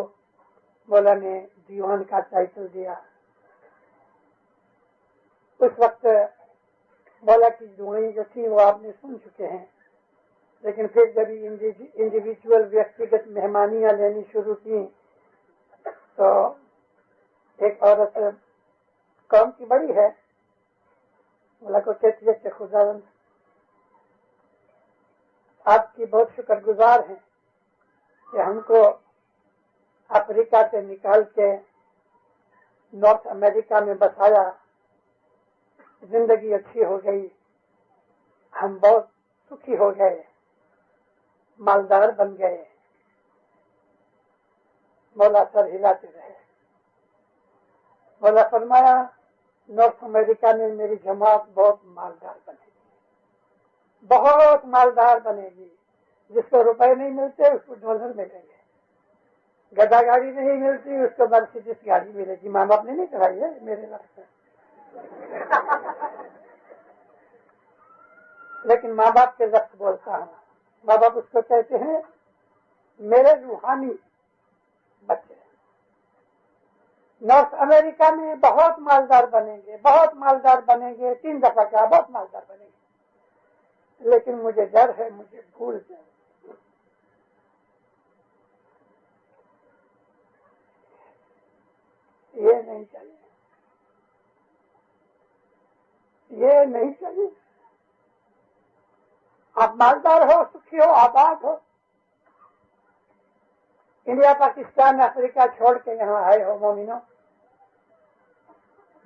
مولا نے دیوان کا ٹائٹل دیا. اس وقت مولا کی دعائیں جو تھی وہ آپ نے سن چکے ہیں، لیکن پھر جب انڈیویجول ویکتیگت مہمانیاں لینی شروع کی تو ایک عورت قوم کی بڑی ہے، مولا کو کہتی ہے کہ خداوند آپ کی بہت شکر گزار ہیں کہ ہم کو افریقہ سے نکال کے نارتھ امریکہ میں بسایا، زندگی اچھی ہو گئی، ہم بہت سکھی ہو گئے، مالدار بن گئے. مولا سر ہلاتے رہے. مولا فرمایا نارتھ امریکہ میں میری جماعت بہت مالدار بنے گی، بہت مالدار بنے گی. جس کو روپے نہیں ملتے اس کو ڈالر ملیں گے، گدا گاڑی نہیں ملتی اس کو مرسیڈیز گاڑی ملے گی. ماں باپ نے نہیں کرائی ہے میرے وقت سے. لیکن ماں باپ کے لفظ بولتا ہوں. ماں باپ اس کو کہتے ہیں میرے روحانی بچے. نارتھ امریکہ میں بہت مالدار بنیں گے، بہت مالدار بنیں گے، 3 دفعہ کہا بہت مالدار بنیں گے، لیکن مجھے ڈر ہے مجھے بھول جائے. یہ نہیں چاہیے، یہ نہیں چاہیے. آپ مالدار ہو، سکھی ہو، آباد ہو، انڈیا پاکستان افریقہ چھوڑ کے یہاں آئے ہو مومنوں.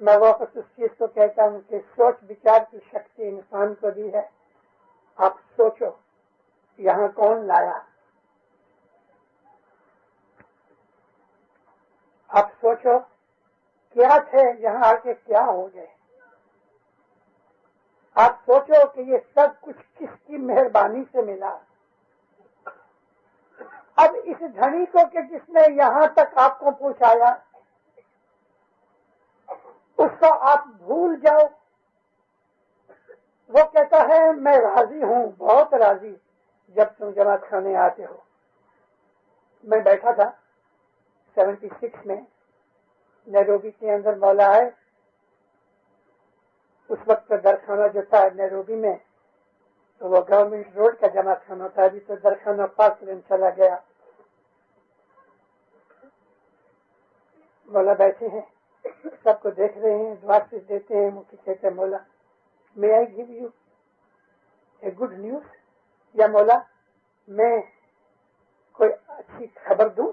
میں واپس اس چیز کو کہتا ہوں کہ سوچ بچار کی شکتی انسان کو دی ہے. آپ سوچو یہاں کون لایا، آپ سوچو کیا تھے یہاں آ کے کیا ہو گئے. آپ سوچو کہ یہ سب کچھ کس کی مہربانی سے ملا. اب اس دھنی کو کہ جس نے یہاں تک آپ کو پہنچایا اس کو آپ بھول جاؤ. وہ کہتا ہے میں راضی ہوں، بہت راضی جب تم جماعت خانے آتے ہو. میں بیٹھا تھا 76 میں نیروبی کے اندر مولا آئے. اس وقت درخانہ جو تھا نیروبی میں تو وہ گورنمنٹ روڈ کا جماعت خانہ تھا. ابھی تو درخانہ پارک لین چلا گیا. مولا بیٹھے ہیں، سب کو دیکھ رہے ہیں، دعا سے دیتے ہیں. مجھے کہتے ہیں مولا may I give you a good news؟ یا مولا میں کوئی اچھی خبر دوں؟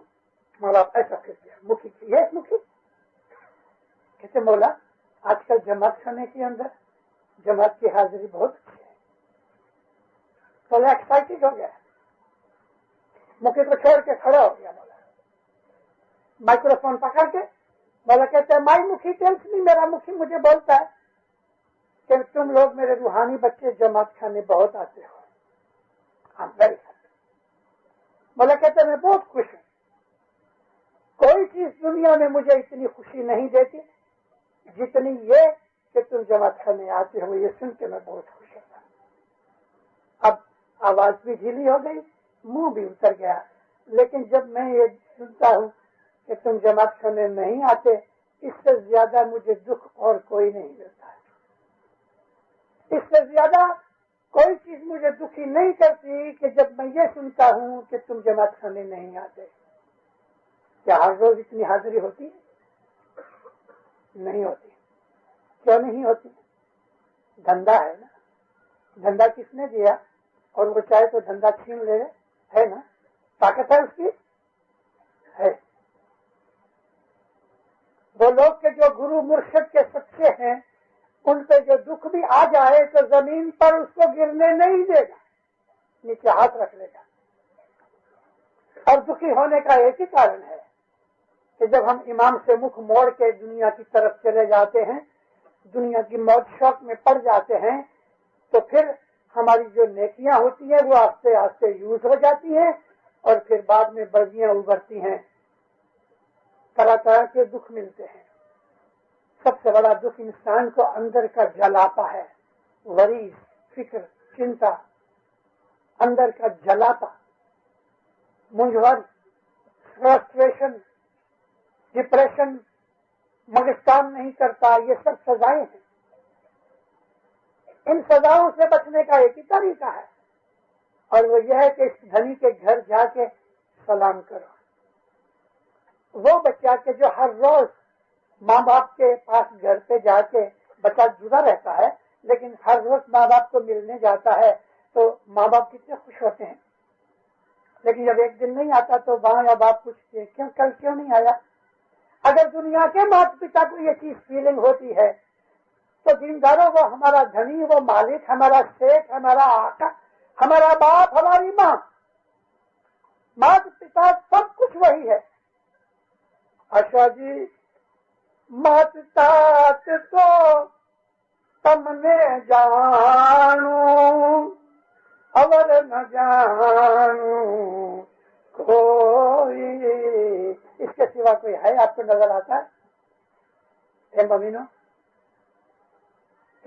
مولا ایسا کر دیا مکھی کی. یہ مکھی کہتے مولا آج کل جماعت خانے کے اندر جماعت کی حاضری بہت اچھی ہے. مولا ایکسائٹیڈ ہو گیا، مکھی کو چھوڑ کے کھڑا ہو گیا. مولا مائکرو فون پکڑ کے مولا کہتے ہیں مائی مکھی ٹیلس می، میرا مکھی مجھے بولتا ہے کہ تم لوگ میرے روحانی بچے جماعت خانے بہت آتے ہو. Very happy. مولا کہتے ہیں میں بہت خوش ہوں. کوئی چیز دنیا میں مجھے اتنی خوشی نہیں دیتی جتنی یہ کہ تم جماعت خانے آتے ہو. یہ سن کے میں بہت خوش ہوتا. اب آواز بھی ڈھیلی ہو گئی، منہ بھی اتر گیا. لیکن جب میں یہ سنتا ہوں کہ تم جماعت خانے نہیں آتے، اس سے زیادہ مجھے دکھ اور کوئی نہیں ملتا ہے. اس سے زیادہ کوئی چیز مجھے دکھی نہیں کرتی کہ جب میں یہ سنتا ہوں کہ تم جماعت خانے نہیں آتے. کیا ہر روز اتنی حاضری ہوتی ہے؟ نہیں ہوتی. کیوں نہیں ہوتی؟ دھندا ہے نا. دھندا کس نے دیا؟ اور وہ چاہے تو دھندا چھین لے، ہے نا. طاقت ہے اس کی، ہے. وہ لوگ کے جو گرو مرشد کے سچے ہیں ان پہ جو دکھ بھی آ جائے تو زمین پر اس کو گرنے نہیں دے گا، نیچے ہاتھ رکھ لے گا. اور دکھی ہونے کا ایک ہی کارن ہے کہ جب ہم امام سے مکھ موڑ کے دنیا کی طرف چلے جاتے ہیں، دنیا کی موت شوق میں پڑ جاتے ہیں، تو پھر ہماری جو نیکیاں ہوتی ہیں وہ آہستہ آہستہ یوز ہو جاتی ہیں اور پھر بعد میں برزیاں ابھرتی ہیں، طرح طرح کے دکھ ملتے ہیں۔ سب سے بڑا دکھ انسان کو اندر کا جلاتا ہے، وریث، فکر، چنتا، اندر کا جلاتا، مجھن، فرسٹریشن، ڈپریشن، مغز کام نہیں کرتا، یہ سب سزائیں ہیں۔ ان سزاؤں سے بچنے کا ایک ہی طریقہ ہے، اور وہ یہ ہے کہ اس دھنی کے گھر جا کے سلام کرو۔ وہ بچہ کہ جو ہر روز ماں باپ کے پاس گھر پہ جا کے بچہ جڑا رہتا ہے، لیکن ہر روز ماں باپ کو ملنے جاتا ہے تو ماں باپ کتنے خوش ہوتے ہیں، لیکن جب ایک دن نہیں آتا تو ماں یا باپ پوچھتے کیوں کل کیوں نہیں آیا؟ اگر دنیا کے ماتا پتا کو یہ چیز فیلنگ ہوتی ہے تو دینداروں وہ ہمارا دھنی، وہ مالک، ہمارا شیخ، ہمارا آقا، ہمارا باپ، ہماری ماں، ماتا پتا سب کچھ وہی ہے۔ اچھا جی، مات تات تو تم نے جانو اور نہ جانو کوئی، اس کے سوا کوئی ہے آپ کو نظر آتا ہے؟ اے مومنو،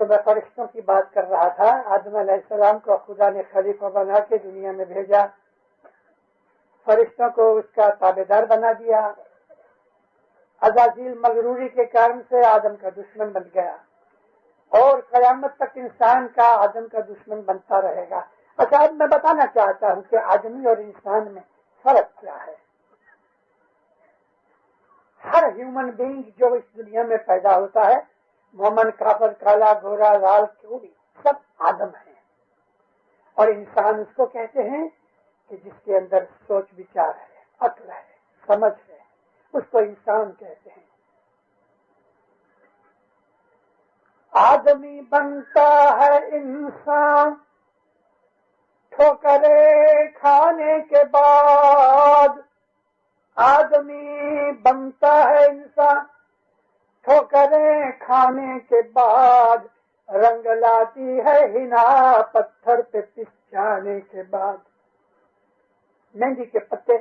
تو میں فرشتوں کی بات کر رہا تھا۔ آدم علیہ السلام کو خدا نے خلیفہ بنا کے دنیا میں بھیجا، فرشتوں کو اس کا تابعدار بنا دیا۔ عزازیل مغروری کے کارن سے آدم کا دشمن بن گیا، اور قیامت تک انسان کا آدم کا دشمن بنتا رہے گا۔ اچھا، اب میں بتانا چاہتا ہوں کہ آدمی اور انسان میں فرق کیا ہے۔ ہر ہیومن بینگ جو اس دنیا میں پیدا ہوتا ہے، مومن، کافر، کالا، گورا، لال، کیوں بھی، سب آدم ہیں، اور انسان اس کو کہتے ہیں کہ جس کے اندر سوچ وچار ہے، عقل ہے، سمجھ ہے، اس کو انسان کہتے ہیں۔ آدمی بنتا ہے انسان ٹھوکرے کھانے کے بعد، آدمی بنتا ہے انسان ٹھوکریں کھانے کے بعد، رنگ لاتی ہے ہنا پتھر پہ پس جانے کے بعد۔ مہندی کے پتے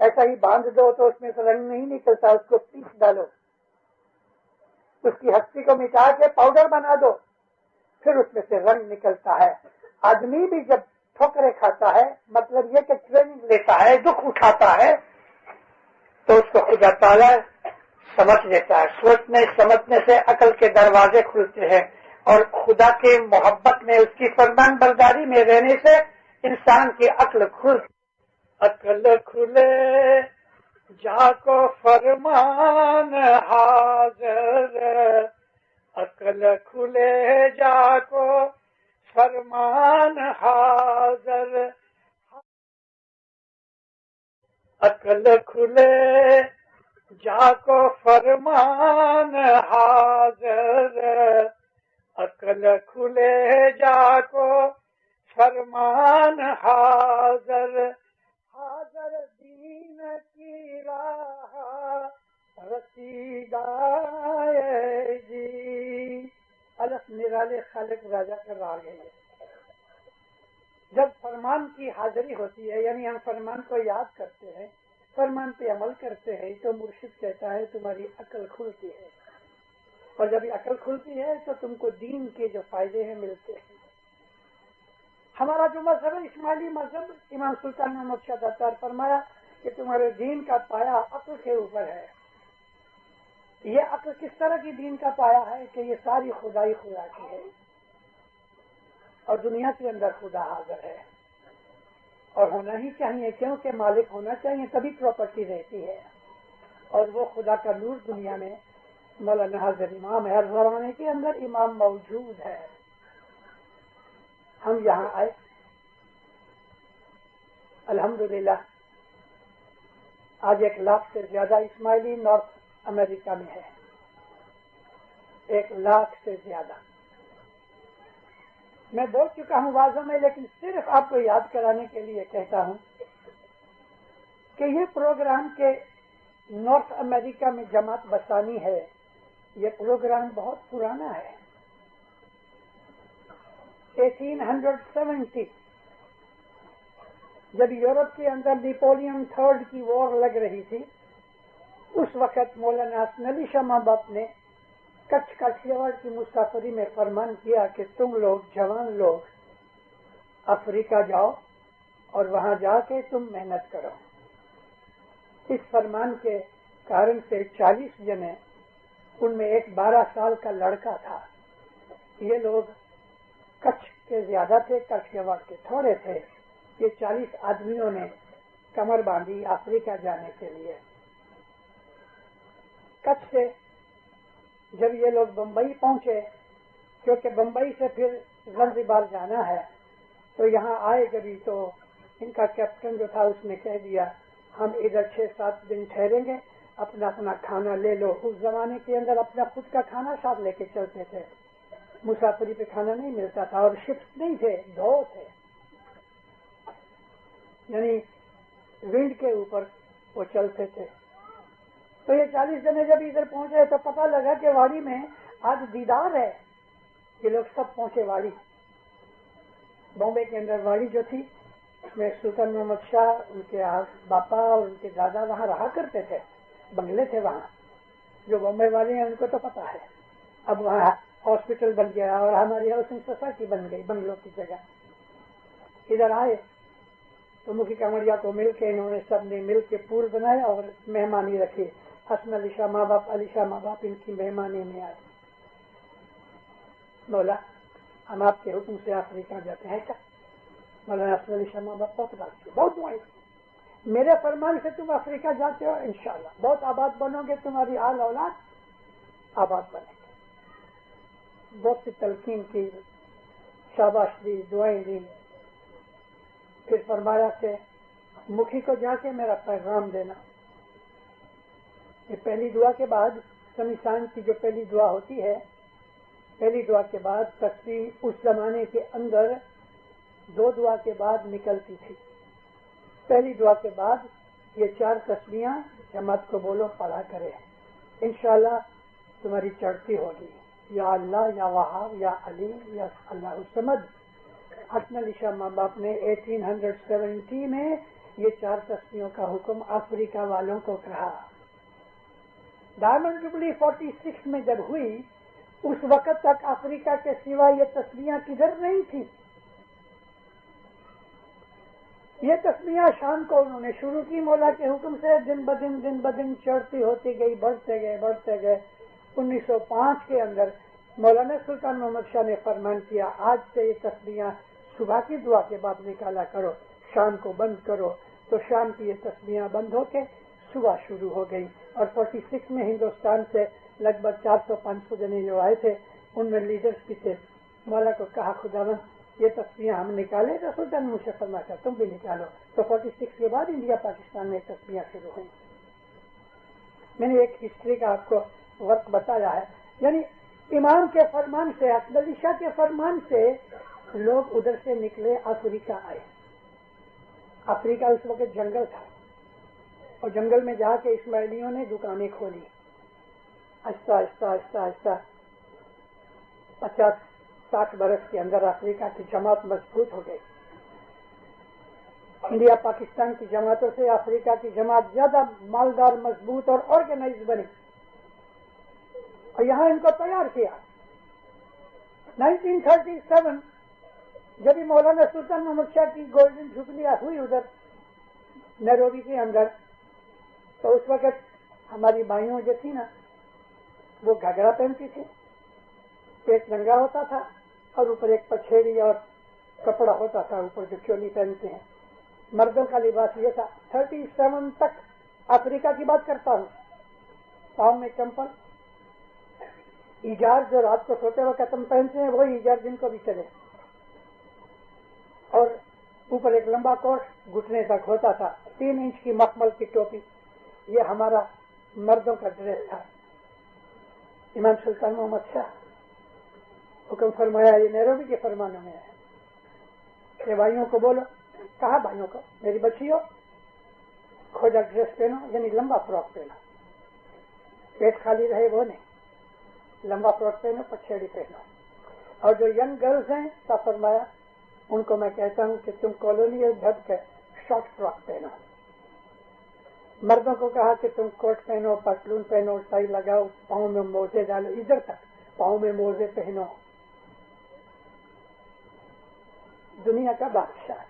ایسا ہی باندھ دو تو اس میں سے رنگ نہیں نکلتا، اس کو پیس ڈالو، اس کی ہستی کو مٹا کے پاؤڈر بنا دو، پھر اس میں سے رنگ نکلتا ہے۔ آدمی بھی جب ٹھوکریں کھاتا ہے، مطلب یہ کہ ٹریننگ لیتا ہے، دکھ اٹھاتا ہے، تو اس کو خدا تعالیٰ سمجھ لیتا ہے۔ سوچنے سمجھنے سے عقل کے دروازے کھلتے ہیں، اور خدا کی محبت میں، اس کی فرمان برداری میں رہنے سے انسان کی عقل کھلتی۔ عقل کھلے جا کو فرمان حاضر، عقل کھلے جا کو فرمان حاضر، عقل کھلے جا کو فرمان حاضر، عقل کھلے جا کو فرمان حاضر، حاضر دین کی راہ رسیدائے جی۔ الف نرالے خالق راجا کا راگ ہے۔ جب فرمان کی حاضری ہوتی ہے، یعنی ہم فرمان کو یاد کرتے ہیں، فرمان پہ عمل کرتے ہیں، تو مرشد کہتا ہے تمہاری عقل کھلتی ہے، اور جب یہ عقل کھلتی ہے تو تم کو دین کے جو فائدے ہیں ملتے ہیں۔ ہمارا جو مذہب ہے، اسماعیلی مذہب، امام سلطان محمد شاہ دستار فرمایا کہ تمہارے دین کا پایا عقل کے اوپر ہے۔ یہ عقل کس طرح کی دین کا پایا ہے کہ یہ ساری خدائی خدا کی ہے، اور دنیا کے اندر خدا حاضر ہے، اور ہونا ہی چاہیے، کیونکہ مالک ہونا چاہیے تبھی پراپرٹی رہتی ہے، اور وہ خدا کا نور دنیا میں مولانا حاضر امام ہے، ہر زمانے کے اندر امام موجود ہے۔ ہم یہاں آئے، الحمدللہ آج 1 لاکھ سے زیادہ اسماعیلی نارتھ امریکہ میں ہے، 1 لاکھ سے زیادہ۔ میں بول چکا ہوں واضح میں، لیکن صرف آپ کو یاد کرانے کے لیے کہتا ہوں کہ یہ پروگرام کے نارتھ امریکہ میں جماعت بسانی ہے، یہ پروگرام بہت پرانا ہے۔ 1870 جب یورپ کے اندر نیپولین تھرڈ کی وار لگ رہی تھی، اس وقت مولانا حسن علی شاہ مابپ نے کچھ کاٹھیاواڑ کی مسافری میں فرمان کیا کہ تم لوگ جوان لوگ افریقہ جاؤ اور وہاں جا کے تم محنت کرو۔ اس فرمان کے کارن سے 40 جنے، ان میں ایک 12 سال کا لڑکا تھا، یہ لوگ کچھ کے زیادہ تھے، کاٹھیاواڑ کے تھوڑے تھے، یہ 40 آدمیوں نے کمر باندھی افریقہ جانے کے لیے۔ کچھ سے جب یہ لوگ بمبئی پہنچے، کیونکہ بمبئی سے پھر زنزبار جانا ہے، تو یہاں آئے جبھی تو ان کا کیپٹن جو تھا اس نے کہہ دیا ہم ادھر 6-7 دن ٹھہریں گے، اپنا اپنا کھانا لے لو۔ اس زمانے کے اندر اپنا خود کا کھانا ساتھ لے کے چلتے تھے، مسافری پہ کھانا نہیں ملتا تھا، اور شپس نہیں تھے، ڈھو تھے، یعنی ونڈ کے اوپر وہ چلتے تھے۔ تو یہ 40 جنے جب ادھر پہنچے تو پتہ لگا کہ واڑی میں آج دیدار ہے، یہ لوگ سب پہنچے واڑی۔ بامبے کے اندر واڑی جو تھی اس میں سلطان محمد شاہ، ان کے باپا اور ان کے دادا وہاں رہا کرتے تھے، بنگلے تھے وہاں، جو بامبے والے ہیں ان کو تو پتہ ہے۔ اب وہاں ہاسپٹل بن گیا اور ہماری ہاؤسنگ سوسائٹی بن گئی بنگلوں کی جگہ۔ ادھر آئے تو مکھی کامڑیا کو مل کے انہوں نے سب نے مل کے پول بنایا اور مہمانی رکھی۔ حسن علی شاہ ماں باپ، علی شاہ ماں باپ ان کی مہمانی میں آئے۔ مولا ہم آپ کے حکم سے افریقہ جاتے ہیں کیا؟ مولانا حسن علی شاہ ماں باپ بہت راضی، بہت دعائیں، میرے فرمان سے تم افریقہ جاتے ہو، انشاءاللہ بہت آباد بنو گے، تمہاری آل اولاد آباد بنے گے۔ بہت سی تلقین کی، شاباش دی، دعائیں دی۔ پھر فرمایا کہ مکھی کو جا کے میرا پیغام دینا۔ یہ پہلی دعا کے بعد سمیسان کی جو پہلی دعا ہوتی ہے، پہلی دعا کے بعد تسبیح اس زمانے کے اندر 2 دعا کے بعد نکلتی تھی۔ پہلی دعا کے بعد یہ 4 تسبیحاں جماعت کو بولو، پڑھا کرے، انشاءاللہ تمہاری چڑھتی ہوگی۔ یا اللہ، یا وہاب، یا علی، یا اللہ الصمد۔ حسن علی شاہ ماں باپ نے 1870 میں یہ 4 تسبیحوں کا حکم افریقہ والوں کو کہا۔ ڈائمنڈ جبلی 46 میں جب ہوئی، اس وقت تک افریقہ کے سوا یہ تسبیحاں کدھر نہیں تھی۔ یہ تسبیحاں شام کو انہوں نے شروع کی مولا کے حکم سے، دن بدن چڑھتی ہوتی گئی، بڑھتے گئے۔ 1905 کے اندر مولانا سلطان محمد شاہ نے فرمان کیا آج سے یہ تسبیحاں صبح کی دعا کے بعد نکالا کرو، شام کو بند کرو۔ تو شام کی یہ تسبیحاں بند ہو کے صبح شروع ہو گئی، اور 46 میں ہندوستان سے لگ بھگ 400-500 جنے جو آئے تھے، ان میں لیڈرز بھی تھے۔ مولا کو کہا خداوند یہ تسبیحاں ہم نکالیں، تو سلطان مجھ سے فرمایا تم بھی نکالو۔ تو 46 کے بعد انڈیا پاکستان میں تسبیحاں شروع ہوئیں۔ میں نے ایک ہسٹری کا آپ کو ورق بتایا ہے، یعنی امام کے فرمان سے، حسن علی شاہ کے فرمان سے لوگ ادھر سے نکلے، افریقہ آئے۔ افریقہ اس وقت جنگل تھا، اور جنگل میں جا کے اسماعیلیوں نے دکانیں کھولی۔ آہستہ آہستہ 50-60 برس کے اندر افریقہ کی جماعت مضبوط ہو گئی۔ انڈیا پاکستان کی جماعتوں سے افریقہ کی جماعت زیادہ مالدار، مضبوط اور آرگنائز بنی، اور یہاں ان کو تیار کیا۔ 1937 جب مولانا سلطان محمد شاہ کی گولڈن جوبلی ہوئی ادھر نیروبی کے اندر، تو اس وقت ہماری بھائیوں جو تھی نا وہ گھاگرا پہنتی تھی، پیٹ ننگا ہوتا تھا، اور اوپر ایک پچھیڑی اور کپڑا ہوتا تھا اوپر جو چولی پہنتے ہیں۔ مردوں کا لباس یہ تھا۔ 37 تک افریقہ کی بات کرتا ہوں، پاؤں میں چمپل، ایجار جو رات کو سوتے وقت ہم پہنتے ہیں وہی ایجار دن کو بھی چلے، اور اوپر ایک لمبا کوٹ گھٹنے تک ہوتا تھا، 3 انچ کی مخمل کی ٹوپی، یہ ہمارا مردوں کا ڈریس تھا۔ امام سلطان محمد شاہ حکم فرمایا، یہ نیروبی کے فرمانوں میں ہے کہ بھائیوں کو بولو، کہا بھائیوں کو میری بچیوں کھوجا ڈریس پہنو، یعنی لمبا فراک پہنو، پیٹ خالی رہے وہ نہیں، لمبا فراک پہنو، پچھیڑی پہنو، اور جو ینگ گرلز ہیں کا فرمایا ان کو میں کہتا ہوں کہ تم کالونیل ڈھب کے شارٹ فراک پہنو. مردوں کو کہا کہ تم کوٹ پہنو, پتلون پہنو, ٹائی لگاؤ, پاؤں میں موزے ڈالو, ادھر تک پاؤں میں موزے پہنو. دنیا کا بادشاہ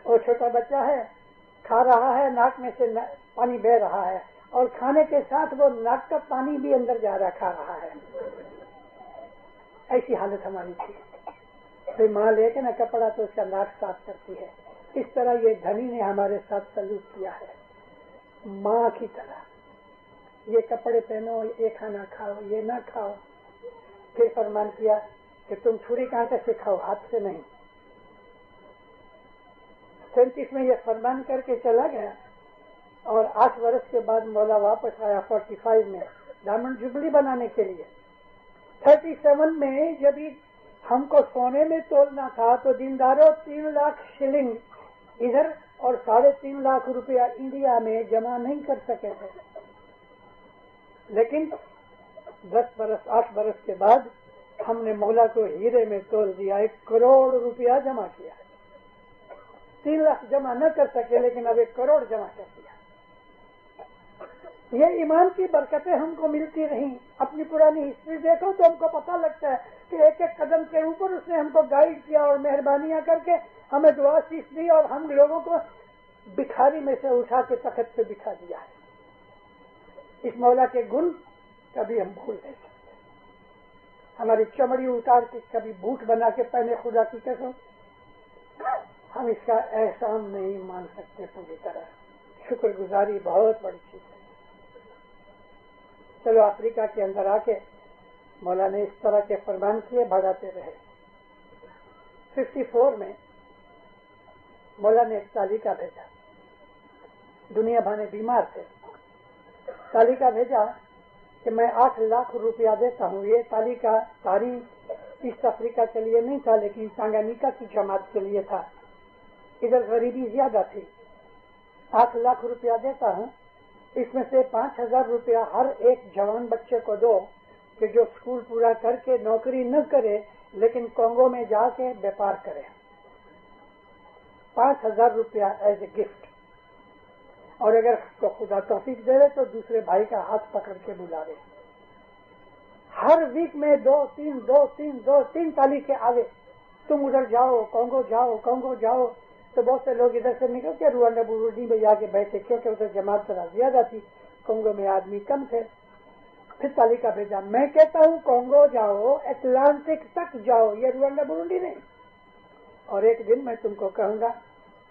اور چھوٹا بچہ ہے, کھا رہا ہے, ناک میں سے پانی بہ رہا ہے, اور کھانے کے ساتھ وہ ناک کا پانی بھی اندر جا رہا کھا رہا ہے. ایسی حالت ہماری تھی. پھر ماں لے کے نا کپڑا تو اس کا ناک صاف کرتی ہے. اس طرح یہ دھنی نے ہمارے ساتھ سلوک کیا ہے, ماں کی طرح. یہ کپڑے پہنو, یہ کھانا کھاؤ, یہ نہ کھاؤ. پھر فرمان کیا کہ تم چھری کانٹے سے کھاؤ, ہاتھ سے نہیں. 37 میں یہ فرمان کر کے چلا گیا, اور 8 برس کے بعد مولا واپس آیا 45 میں ڈائمنڈ جبلی بنانے کے لیے. 37 میں جب ہم کو سونے میں تولنا تھا تو دینداروں 3 لاکھ شلنگ ادھر اور 3.5 لاکھ روپیہ انڈیا میں جمع نہیں کر سکے تھے. لیکن 8 برس کے بعد ہم نے مولا کو ہیرے میں تول دیا, 1 کروڑ روپیہ جمع کیا. 3 لاکھ جمع نہ کر سکے لیکن اب 1 کروڑ جمع کر دیا. یہ ایمان کی برکتیں ہم کو ملتی رہیں. اپنی پرانی ہسٹری دیکھو تو ہم کو پتہ لگتا ہے کہ ایک ایک قدم کے اوپر اس نے ہم کو گائیڈ کیا اور مہربانیاں کر کے ہمیں دعا سیکھ دی, اور ہم لوگوں کو بکھاری میں سے اٹھا کے تخت پہ بٹھا دیا ہے. اس مولا کے گن کبھی ہم بھول نہیں سکتے. ہماری چمڑی اتار کے کبھی بوٹ بنا کے پہنے, خدا کی قسم ہم اس کا احسان نہیں مان سکتے پوری طرح. شکر گزاری بہت بڑی چیز ہے. چلو افریقہ کے اندر آ کے مولا نے اس طرح کے فرمان کیے, بڑھاتے رہے. 54 میں مولا نے ایک تالیکہ بھیجا. دنیا بھانے بیمار تھے. تالیکہ بھیجا کہ میں 8 لاکھ روپیہ دیتا ہوں. یہ تالیکہ ساری ایسٹ افریقہ کے لیے نہیں تھا لیکن تانگانیکا کی جماعت کے لیے تھا. ادھر غریبی زیادہ تھی. 8 لاکھ روپیہ دیتا ہوں, اس میں سے 5,000 روپیہ ہر ایک جوان بچے کو دو کہ جو اسکول پورا کر کے نوکری نہ کرے لیکن کانگو میں جا کے بیپار کرے. 5,000 روپیہ ایز اے گفٹ. اور اگر خدا توفیق دے تو دوسرے بھائی کا ہاتھ پکڑ کے بلاوے. ہر ویک میں 2-3 تالیکے آوے. تم ادھر جاؤ, کانگو جاؤ, کانگو جاؤ. تو بہت سے لوگ ادھر سے نکل کے روانڈا بروڈی میں جا کے بیٹھے کیونکہ ادھر جماعت ذرا زیادہ تھی, کانگو میں آدمی کم تھے. پھر تالیکہ بھیجا. میں کہتا ہوں کانگو جاؤ, اٹلانٹک تک جاؤ, یہ روانڈا بروڈی نہیں. اور ایک دن میں تم کو کہوں گا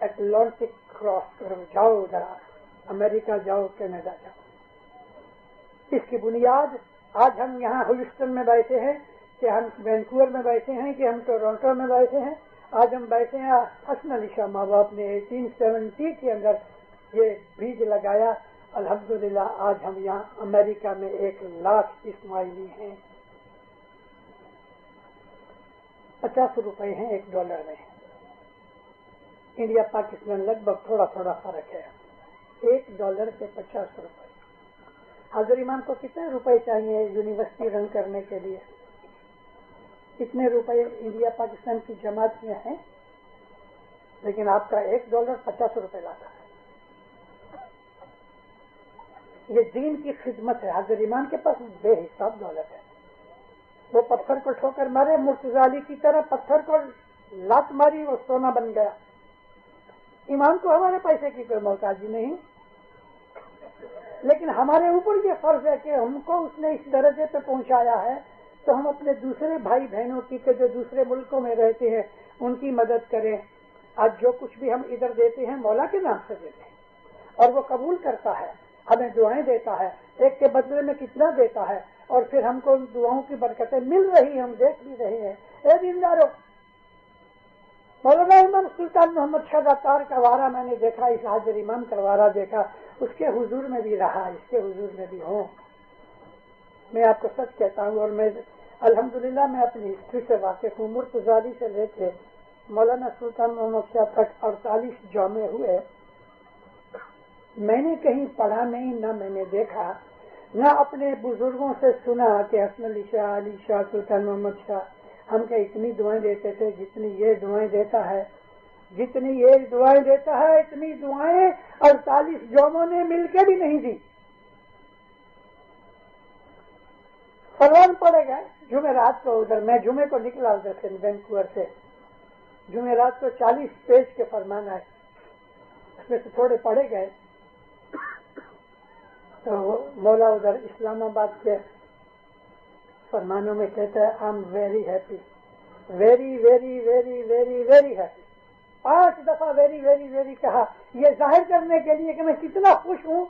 اٹلانٹک کراس کرو, جاؤ ادھر, امریکہ جاؤ, کینیڈا جاؤ. اس کی بنیاد آج ہم یہاں ہیوسٹن میں بیٹھے ہیں, کہ ہم وینکوور میں بیٹھے ہیں, کہ ہم ٹورانٹو میں بیٹھے ہیں. آج ہم بیٹھے ہیں. حسن علی شاہ ماں باپ نے 1870 کے اندر یہ بیج لگایا. الحمدللہ آج ہم یہاں امریکہ میں 1 لاکھ اسماعیلی ہیں. 50 روپے ہیں $1 میں. انڈیا پاکستان لگ بھگ تھوڑا تھوڑا فرق ہے. $1 کے 50 روپے. حاضر ایمان کو کتنے روپے چاہیے یونیورسٹی رن کرنے کے لیے؟ کتنے روپے انڈیا پاکستان کی جماعت میں ہیں, لیکن آپ کا $1 50 روپے لاتا ہے. یہ دین کی خدمت ہے. حاضر ایمان کے پاس بے حساب دولت ہے. وہ پتھر کو ٹھوکر مارے, مرتضی علی کی طرح پتھر کو لات ماری, وہ سونا بن گیا. ایمان کو ہمارے پیسے کی کوئی محتاجی نہیں, لیکن ہمارے اوپر یہ فرض ہے کہ ہم کو اس نے اس درجے پہ پہنچایا ہے تو ہم اپنے دوسرے بھائی بہنوں کی کہ جو دوسرے ملکوں میں رہتے ہیں ان کی مدد کریں. آج جو کچھ بھی ہم ادھر دیتے ہیں مولا کے نام سے دیتے ہیں, اور وہ قبول کرتا ہے, ہمیں دعائیں دیتا ہے. ایک کے بدلے میں کتنا دیتا ہے, اور پھر ہم کو ان دعاؤں کی برکتیں مل رہی, ہم دیکھ بھی رہے ہیں. اے دیندارو, مولانا امام سلطان محمد شاہ داتار کا وارہ میں نے دیکھا, اس حاضر امام کا وارہ دیکھا, اس کے حضور میں بھی رہا, اس کے حضور میں بھی ہوں. میں آپ کو سچ کہتا ہوں, اور میں الحمدللہ میں اپنی ہسٹری سے واقف ہوں. مرتضی علی سے لے کے مولانا سلطان محمد شاہ تک 48 جامع ہوئے. میں نے کہیں پڑھا نہیں, نہ میں نے دیکھا نہ اپنے بزرگوں سے سنا کہ حسن علی شاہ سلطان محمد شاہ ہم کیا اتنی دعائیں دیتے تھے جتنی یہ دعائیں دیتا ہے، جتنی یہ دعائیں دیتا ہے اتنی دعائیں 48 جوموں نے مل کے بھی نہیں دی۔ فرمان پڑے گا جمعرات کو، ادھر میں جمعے کو نکلا ادھر سے وینکوور سے، جمعرات کو 40 پیج کے فرمان آئے، اس میں سے تھوڑے پڑھے گئے تو مولا ادھر اسلام آباد کے فرمانوں میں کہتا ہے I am very happy, very very very very very happy, 5 دفعہ ویری ویری ویری کہا، یہ ظاہر کرنے کے لیے کہ میں کتنا خوش ہوں۔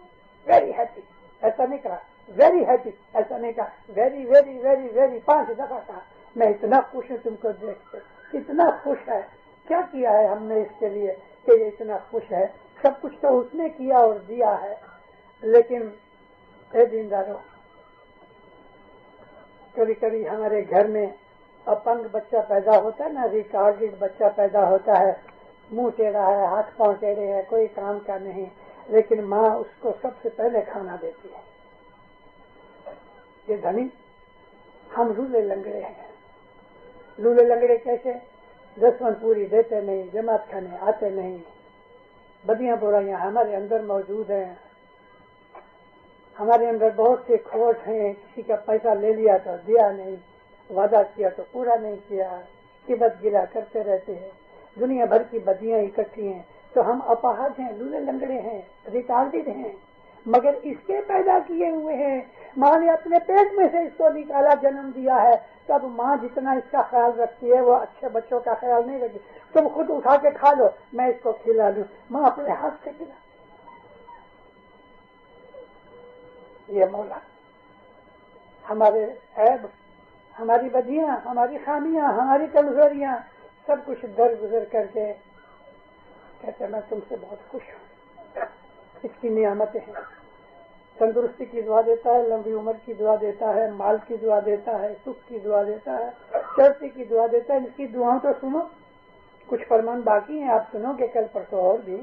ویری ہیپی ایسا نہیں کہا، ویری ہیپی ایسا نہیں کہا، ویری ویری ویری ویری 5 دفعہ کہا، میں اتنا خوش ہوں تم کو دیکھ کے، اتنا خوش ہے، کیا کیا ہے ہم نے اس کے لیے کہ یہ اتنا خوش ہے؟ سب کچھ تو اس نے کیا اور دیا ہے، لیکن اے دینداروں، کبھی کبھی ہمارے گھر میں اپنگ بچہ پیدا ہوتا ہے نا، ریکارڈڈ بچہ پیدا ہوتا ہے، منہ ٹیڑھا ہے، ہاتھ پاؤں ٹیڑھے ہے، کوئی کام کا نہیں، لیکن ماں اس کو سب سے پہلے کھانا دیتی ہے۔ یہ دھنی ہم لولے لنگڑے ہیں۔ لولے لنگڑے کیسے؟ 10 من پوری دیتے نہیں، جماعت کھانے آتے نہیں، بدیاں برائیاں ہمارے اندر موجود ہیں، ہمارے اندر بہت سے کھوٹ ہیں، کسی کا پیسہ لے لیا تو دیا نہیں، وعدہ کیا تو پورا نہیں کیا، قیمت گلا کرتے رہتے ہیں، دنیا بھر کی بدیاں اکٹھی ہیں، تو ہم اپاہج ہیں، لولے لنگڑے ہیں، ریٹارڈڈ ہیں، مگر اس کے پیدا کیے ہوئے ہیں، ماں نے اپنے پیٹ میں سے اس کو نکالا، جنم دیا ہے، تو اب ماں جتنا اس کا خیال رکھتی ہے وہ اچھے بچوں کا خیال نہیں رکھتی۔ تم خود اٹھا کے کھا لو، میں اس کو کھلا دوں، ماں اپنے ہاتھ سے کھلا۔ یہ مولا ہمارے عیب، ہماری بدیاں، ہماری خامیاں، ہماری کمزوریاں سب کچھ درگزر کر کے کہتے میں تم سے بہت خوش ہوں، اس کی نعمتیں ہیں، تندرستی کی دعا دیتا ہے، لمبی عمر کی دعا دیتا ہے، مال کی دعا دیتا ہے، سکھ کی دعا دیتا ہے، چڑھتی کی دعا دیتا ہے۔ اس کی دعاؤں تو سنو، کچھ فرمان باقی ہیں، آپ سنو گے کل پرسوں اور بھی،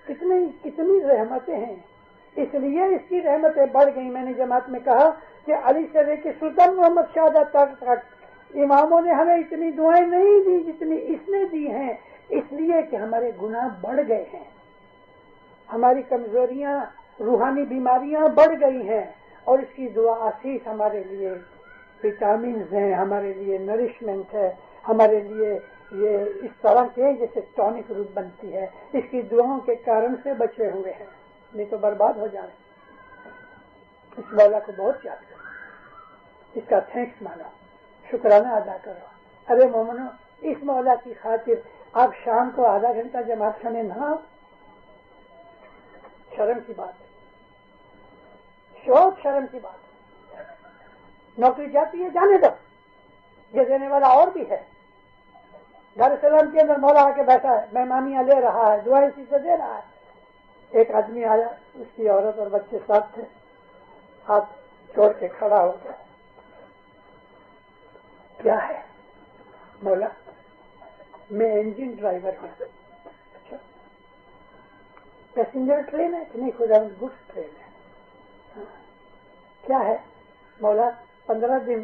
کتنی رحمتیں ہیں، اس لیے اس کی رحمتیں بڑھ گئی۔ میں نے جماعت میں کہا کہ علی سے لے کے سلطان محمد شاہ تک اماموں نے ہمیں اتنی دعائیں نہیں دی جتنی اس نے دی ہیں، اس لیے کہ ہمارے گناہ بڑھ گئے ہیں، ہماری کمزوریاں، روحانی بیماریاں بڑھ گئی ہیں، اور اس کی دعا آسیس ہمارے لیے وٹامنز ہیں، ہمارے لیے نرشمنٹ ہے، ہمارے لیے یہ اس طرح کے جیسے ٹونک روپ بنتی ہے، اس کی دعاؤں کے کارن سے بچے ہوئے ہیں، نہیں تو برباد ہو جائیں۔ اس مولا کو بہت یاد کرو، اس کا تھینکس مانو، شکرانہ ادا کرو۔ ارے مومنو، اس مولا کی خاطر آپ شام کو آدھا گھنٹہ جماعت خانے نہ آؤ، شرم کی بات ہے، بہت شرم کی بات ہے۔ نوکری جاتی ہے، جانے دو، یہ دینے والا اور بھی ہے۔ دار السلام کے اندر مولا آ کے بیٹھا ہے، مہمانیاں لے رہا ہے، دعائیں اسی سے دے رہا ہے۔ ایک آدمی آیا، اس کی عورت اور بچے ساتھ تھے، ہاتھ چھوڑ کے کھڑا ہو گیا، کیا ہے؟ مولا میں انجن ڈرائیور ہوں۔ اچھا، پیسنجر ٹرین ہے کہ نہیں؟ خدا گڈس ٹرین ہے۔ کیا ہے؟ مولا 15 دن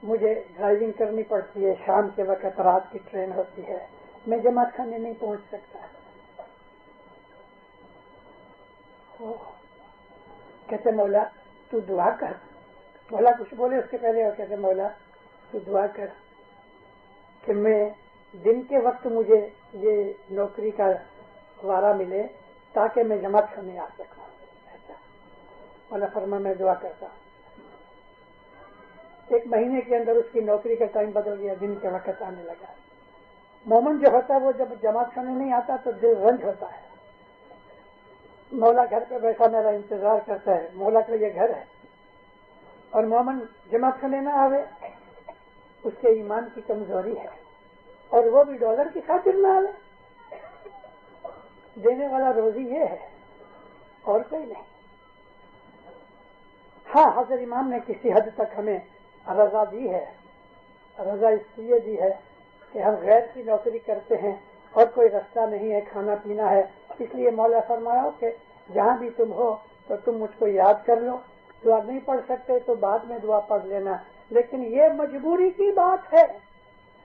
مجھے ڈرائیونگ کرنی پڑتی ہے، شام کے وقت رات کی ٹرین ہوتی ہے، میں جماعت خانے نہیں پہنچ سکتا۔ کہتے مولا تو دعا کر، مولا کچھ بولے اس کے پہلے وہ کہتے مولا تو دعا کر کہ میں دن کے وقت مجھے یہ نوکری کا وارہ ملے تاکہ میں جماعت خانے آ سکوں۔ ایسا مولا فرما میں دعا کرتا ہوں۔ 1 مہینے کے اندر اس کی نوکری کا ٹائم بدل گیا، دن کے وقت آنے لگا۔ مومن جو ہوتا ہے وہ جب جماعت خانے نہیں آتا تو دل رنج ہوتا ہے، مولا گھر پہ بیٹھا میرا انتظار کرتا ہے، مولا کا یہ گھر ہے، اور مومن جماعت خانے نہ آوے، اس کے ایمان کی کمزوری ہے، اور وہ بھی ڈالر کی خاطر نہ آوے۔ دینے والا روزی یہ ہے اور کوئی نہیں۔ ہاں، حضرت امام نے کسی حد تک ہمیں رضا دی ہے، رضا اس لیے دی ہے کہ ہم غیر کی نوکری کرتے ہیں اور کوئی رستہ نہیں ہے، کھانا پینا ہے، اس لیے مولا فرمایا کہ جہاں بھی تم ہو تو تم مجھ کو یاد کر لو، دعا نہیں پڑھ سکتے تو بعد میں دعا پڑھ لینا، لیکن یہ مجبوری کی بات ہے۔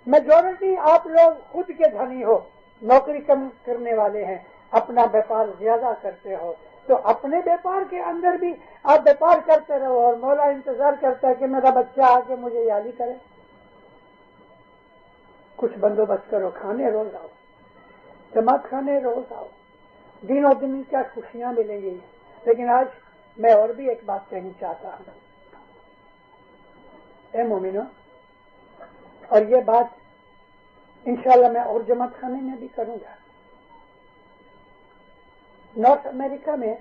میجورٹی آپ لوگ خود کے دھنی ہو، نوکری کم کرنے والے ہیں، اپنا بیپار زیادہ کرتے ہو، تو اپنے بیپار کے اندر بھی آپ بیپار کرتے رہو اور مولا انتظار کرتا ہے کہ میرا بچہ آ کے مجھے یاری کرے۔ کچھ بندوبست کرو، کھانے روز آؤ، جماعت کھانے روز آؤ، دن اور دن کیا خوشیاں ملیں گی۔ لیکن آج میں اور بھی ایک بات کہنا چاہتا ہوں، اے مومنو، اور یہ بات انشاءاللہ میں اور جماعت خانے میں بھی کروں گا۔ نارتھ امریکہ میں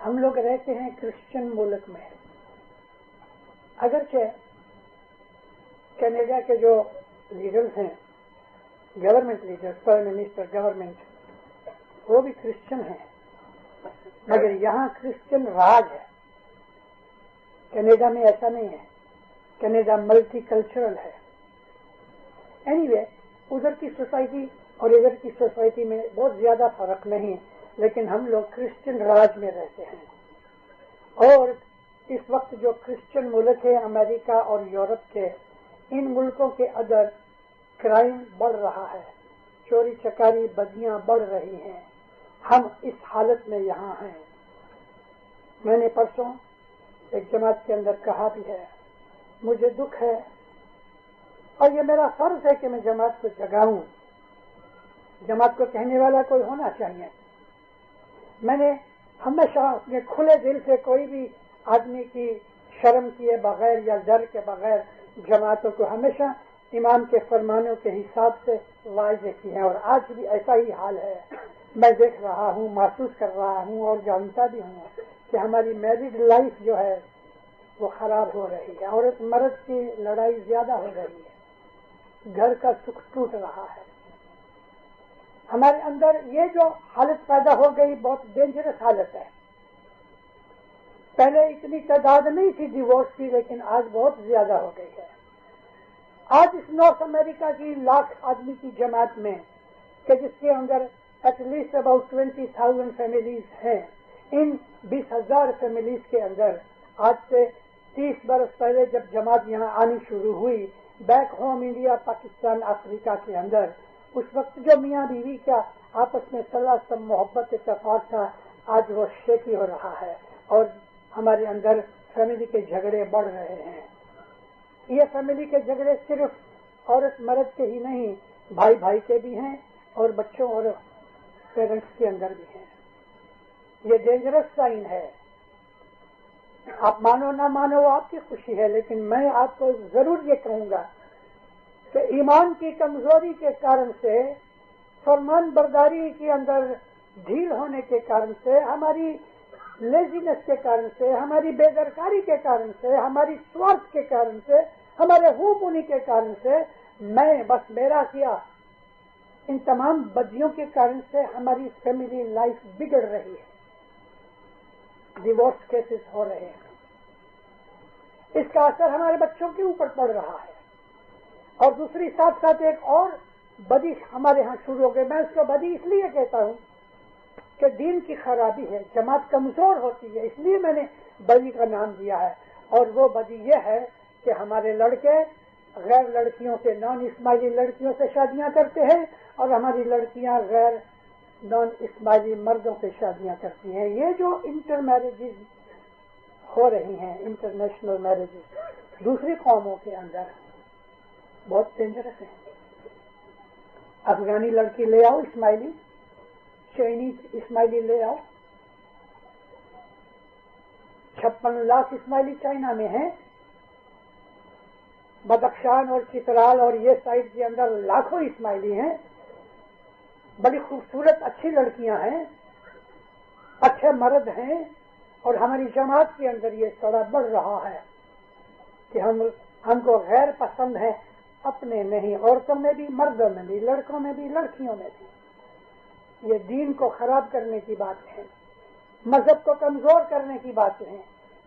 ہم لوگ رہتے ہیں کرسچن ملک میں، اگرچہ کینیڈا کے جو لیڈرز ہیں، government leader, prime minister, government, وہ بھی کرسچن ہیں، مگر یہاں کرسچن راج ہے۔ کینیڈا میں ایسا نہیں ہے، کینیڈا ملٹی کلچرل ہے۔ اینی وے، ادھر کی سوسائٹی اور ادھر کی سوسائٹی میں بہت زیادہ فرق نہیں، لیکن ہم لوگ کرسچن راج میں رہتے ہیں۔ اور اس وقت جو کرسچن ملک ہے امریکہ اور یورپ کے، ان ملکوں کے اندر کرائم بڑھ رہا ہے، چوری چکاری بدیاں بڑھ رہی ہیں۔ ہم اس حالت میں یہاں ہیں۔ میں نے پرسوں ایک جماعت کے اندر کہا بھی ہے، مجھے دکھ ہے اور یہ میرا فرض ہے کہ میں جماعت کو جگاؤں، جماعت کو کہنے والا کوئی ہونا چاہیے۔ میں نے ہمیشہ اپنے کھلے دل سے کوئی بھی آدمی کی شرم کیے بغیر یا ڈر کے بغیر جماعتوں کو ہمیشہ امام کے فرمانوں کے حساب سے واضح کی ہے، اور آج بھی ایسا ہی حال ہے۔ میں دیکھ رہا ہوں، محسوس کر رہا ہوں اور جانتا بھی ہوں کہ ہماری میرڈ لائف جو ہے وہ خراب ہو رہی ہے، عورت مرد کی لڑائی زیادہ ہو رہی ہے، گھر کا سکھ ٹوٹ رہا ہے۔ ہمارے اندر یہ جو حالت پیدا ہو گئی بہت ڈینجرس حالت ہے۔ پہلے اتنی تعداد نہیں تھی ڈیورس کی، لیکن آج بہت زیادہ ہو گئی ہے۔ آج اس نارتھ امریکہ کی 1,00,000 آدمی کی جماعت میں، کہ جس کے اندر ایٹ لیسٹ اباؤٹ 20,000 فیملیز ہیں، ان 20,000 فیملیز کے اندر آج سے 30 برس پہلے جب جماعت یہاں آنی شروع ہوئی بیک ہوم انڈیا، پاکستان، افریقہ کے اندر، اس وقت جو میاں بیوی کا آپس میں صلاح محبت اتفاق تھا، آج وہ شیکی ہو رہا ہے اور ہمارے اندر فیملی کے جھگڑے بڑھ رہے ہیں۔ یہ فیملی کے جھگڑے صرف عورت مرد کے ہی نہیں، بھائی بھائی کے بھی ہیں اور بچوں اور پیرنٹس کے اندر بھی ہیں۔ یہ ڈینجرس سائن ہے۔ آپ مانو نہ مانو وہ آپ کی خوشی ہے، لیکن میں آپ کو ضرور یہ کہوں گا کہ ایمان کی کمزوری کے کارن سے، فرمان برداری کے اندر ڈھیل ہونے کے کارن سے، ہماری لیزینس کے کارن سے، ہماری بے درکاری کے کارن سے، ہماری سوارتھ کے کارن سے، ہمارے ہونی کے کارن سے، میں بس میرا کیا، ان تمام بدیوں کے کارن سے ہماری فیملی لائف بگڑ رہی ہے، ڈیورس کیسز ہو رہے ہیں۔ اس کا اثر ہمارے بچوں کے اوپر پڑ رہا ہے، اور دوسری ساتھ ساتھ ایک اور بدی ہمارے ہاں شروع ہو گئی۔ میں اس کو بدی اس لیے کہتا ہوں کہ دین کی خرابی ہے، جماعت کمزور ہوتی ہے، اس لیے میں نے بدی کا نام دیا ہے۔ اور وہ بدی یہ ہے کہ ہمارے لڑکے غیر لڑکیوں سے، نان اسماعیلی لڑکیوں سے شادیاں کرتے ہیں، اور ہماری لڑکیاں غیر نان اسماعیلی مردوں سے شادیاں کرتی ہیں۔ یہ جو انٹر میرجز ہو رہی ہیں، انٹرنیشنل میرجز دوسری قوموں کے اندر، بہت ڈینجرس ہیں۔ افغانی لڑکی لے آؤ اسماعیلی، چائنیز اسماعیلی لے آؤ، 56 لاکھ اسماعیلی چائنا میں ہیں، بدخشان اور چترال اور یہ سائڈ کے اندر لاکھوں اسماعیلی ہیں، بڑی خوبصورت اچھی لڑکیاں ہیں، اچھے مرد ہیں، اور ہماری جماعت کے اندر یہ سڑا بڑھ رہا ہے کہ ہم کو غیر پسند ہے، اپنے نہیں، عورتوں میں بھی، مردوں میں بھی، لڑکوں میں بھی، لڑکیوں میں بھی۔ یہ دین کو خراب کرنے کی باتیں ہیں، مذہب کو کمزور کرنے کی باتیں ہیں،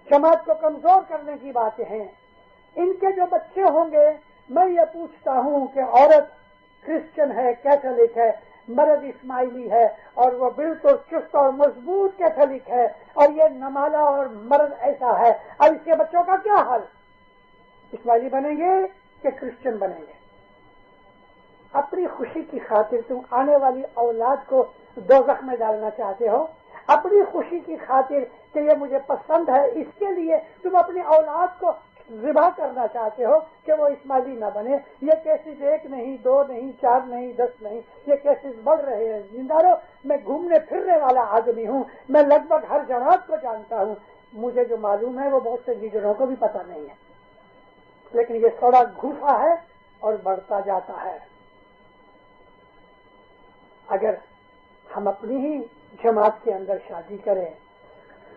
جماعت کو کمزور کرنے کی باتیں ہیں۔ ان کے جو بچے ہوں گے، میں یہ پوچھتا ہوں کہ عورت کرسچن ہے، کیتھولک ہے، مرد اسماعیلی ہے اور وہ بالکل چست اور مضبوط کیتھولک ہے اور یہ نمالا اور مرد ایسا ہے. اب اس کے بچوں کا کیا حال؟ اسماعیلی بنیں گے کہ کرسچن بنیں گے؟ اپنی خوشی کی خاطر تم آنے والی اولاد کو دوزخ میں ڈالنا چاہتے ہو. اپنی خوشی کی خاطر کہ یہ مجھے پسند ہے اس کے لیے تم اپنی اولاد کو ذبح کرنا چاہتے ہو کہ وہ اسماعیلی نہ بنے. یہ کیسز 1 نہیں 2 نہیں 4 نہیں 10 نہیں، یہ کیسز بڑھ رہے ہیں. زندہ رہو. میں گھومنے پھرنے والا آدمی ہوں، میں لگ بھگ ہر جماعت کو جانتا ہوں. مجھے جو معلوم ہے وہ بہت سے لیڈروں کو بھی پتہ نہیں ہے، لیکن یہ تھوڑا گھوسا ہے اور بڑھتا جاتا ہے. اگر ہم اپنی ہی جماعت کے اندر شادی کریں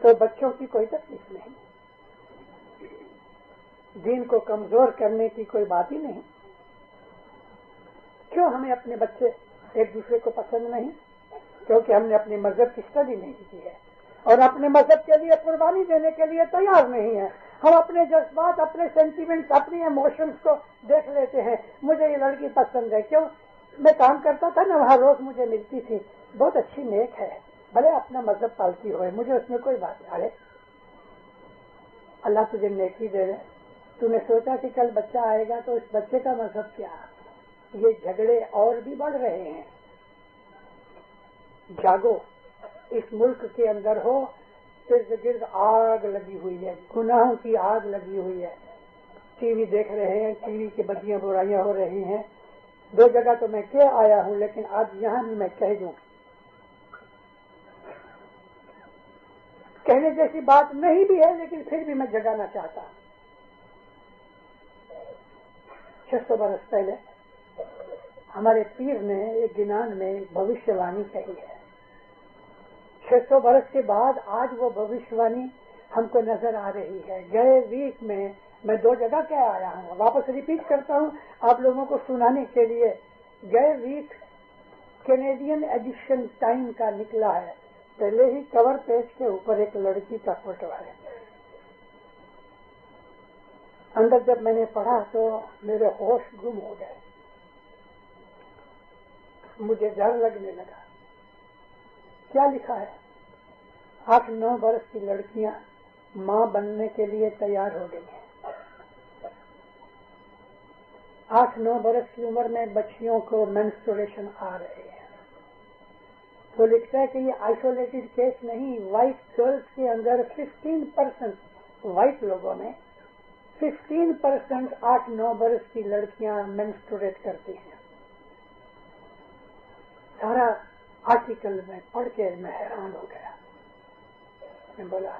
تو بچوں کی کوئی تکلیف نہیں، دین کو کمزور کرنے کی کوئی بات ہی نہیں. کیوں ہمیں اپنے بچے ایک دوسرے کو پسند نہیں؟ کیونکہ ہم نے اپنے مذہب کی اسٹڈی نہیں کی ہے اور اپنے مذہب کے لیے قربانی دینے کے لیے تیار نہیں ہے. ہم اپنے جذبات، اپنے سینٹیمنٹس، اپنی ایموشنس کو دیکھ لیتے ہیں. مجھے یہ لڑکی پسند ہے. کیوں؟ میں کام کرتا تھا نا، وہاں روز مجھے ملتی تھی، بہت اچھی نیک ہے، بھلے اپنا مذہب پالتی ہوئے، مجھے اس میں کوئی بات نہیں. ارے اللہ تجھے نیکی دے رہے. تو نے سوچا کہ کل بچہ آئے گا تو اس بچے کا مذہب کیا؟ یہ جھگڑے اور بھی بڑھ رہے ہیں. جاگو. اس ملک کے اندر ہو ارد گرد آگ لگی ہوئی ہے، گناہوں کی آگ لگی ہوئی ہے. ٹی وی دیکھ رہے ہیں، ٹی وی کی بدیاں برائیاں ہو رہی ہیں. 2 جگہ تو میں کہہ آیا ہوں، لیکن آج یہاں بھی میں کہہ دوں. کہنے جیسی بات نہیں بھی ہے لیکن پھر بھی میں جگانا چاہتا ہوں. 600 برس پہلے ہمارے پیر نے ایک گنان میں بھوشیہ وانی کہی ہے. 600 برس کے بعد آج وہ بھوشیہ وانی ہم کو نظر آ رہی ہے. گئے ویک میں 2 جگہ کہہ آیا ہوں، واپس ریپیٹ کرتا ہوں آپ لوگوں کو سنانے کے لیے. گئے ویک کینیڈین ایڈیشن ٹائم کا نکلا ہے. پہلے ہی کور پیج کے اوپر ایک لڑکی کا فوٹو ہے. اندر جب میں نے پڑھا تو میرے ہوش گم ہو گئے، مجھے ڈر لگنے لگا. کیا لکھا ہے؟ 8-9 برس کی لڑکیاں ماں بننے کے لیے تیار ہو گئی ہیں. 8-9 برس کی عمر میں بچیوں کو مینسٹریشن آ رہے ہیں. تو لکھتا ہے کہ یہ آئسولیٹڈ کیس نہیں. وائٹ گرلس کے اندر 15% وائٹ لوگوں میں 15% 8-9 برس کی لڑکیاں مینسٹریٹ کرتی ہیں. سارا آرٹیکل میں پڑھ کے میں حیران ہو گیا. میں بولا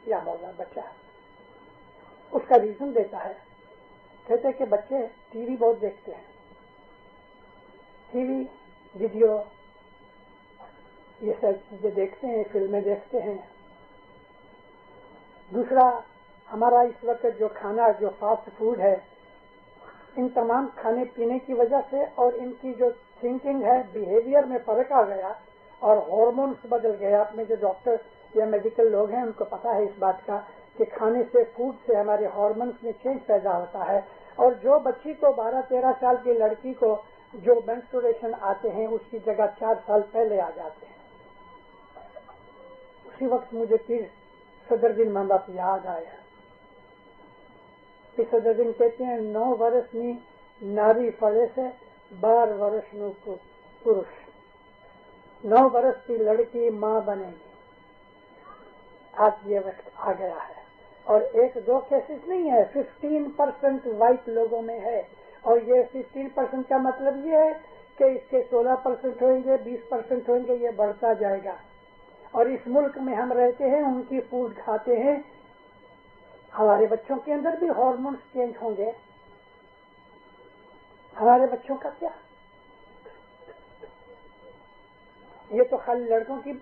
کیا ہوگا بچہ؟ اس کا ریزن دیتا ہے. کہتے کہ بچے ٹی وی بہت دیکھتے ہیں، ٹی وی ویڈیو یہ سب چیزیں دیکھتے ہیں، فلمیں دیکھتے ہیں. دوسرا ہمارا اس وقت جو کھانا جو فاسٹ فوڈ ہے، ان تمام کھانے پینے کی وجہ سے اور ان کی جو تھنکنگ ہے، بیہیویئر میں فرق آ گیا اور ہارمونس بدل گیا. اپنے جو ڈاکٹر یا میڈیکل لوگ ہیں ان کو پتا ہے اس بات کا کہ کھانے سے، فوڈ سے ہمارے ہارمونس میں چینج پیدا ہوتا ہے. اور جو بچی کو 12-13 سال کی لڑکی کو جو مینسٹریشن آتے ہیں اس کی جگہ 4 سال پہلے آ جاتے ہیں. اسی وقت مجھے پھر صدر دن ماں باپ یاد آیا. پھر صدر دن کہتے ہیں 9 برس نی ناری پڑے سے 12 برس نو پروش. 9 برس کی لڑکی ماں بنے گی. آج یہ وقت آ گیا ہے اور 1-2 کیسز نہیں ہے، 15% وائٹ لوگوں میں ہے. اور یہ 15% کا مطلب یہ ہے کہ اس کے 16% ہوئیں گے، 20% ہوئیں گے، یہ بڑھتا جائے گا. اور اس ملک میں ہم رہتے ہیں، ان کی فوڈ کھاتے ہیں، ہمارے بچوں کے اندر بھی ہارمونس چینج ہوں گے. ہمارے بچوں کا کیا؟ یہ تو خالی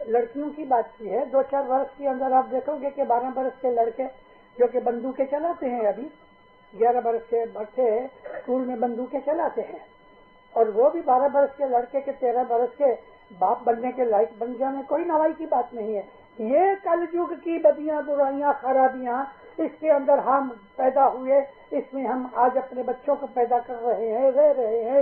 لڑکیوں کی بات کی ہے. 2-4 برس کے اندر آپ دیکھو گے کہ 12 برس کے لڑکے جو کہ بندوقیں چلاتے ہیں، ابھی 11 برس کے بچے اسکول میں بندوقیں چلاتے ہیں، اور وہ بھی 12 برس کے لڑکے کے 13 برس کے باپ بننے کے لائق بن جانے. کوئی نوائی کی بات نہیں ہے. یہ کل یگ کی بدیاں برائیاں خرابیاں اس کے اندر ہم پیدا ہوئے، اس میں ہم آج اپنے بچوں کو پیدا کر رہے ہیں، رہ رہے ہیں.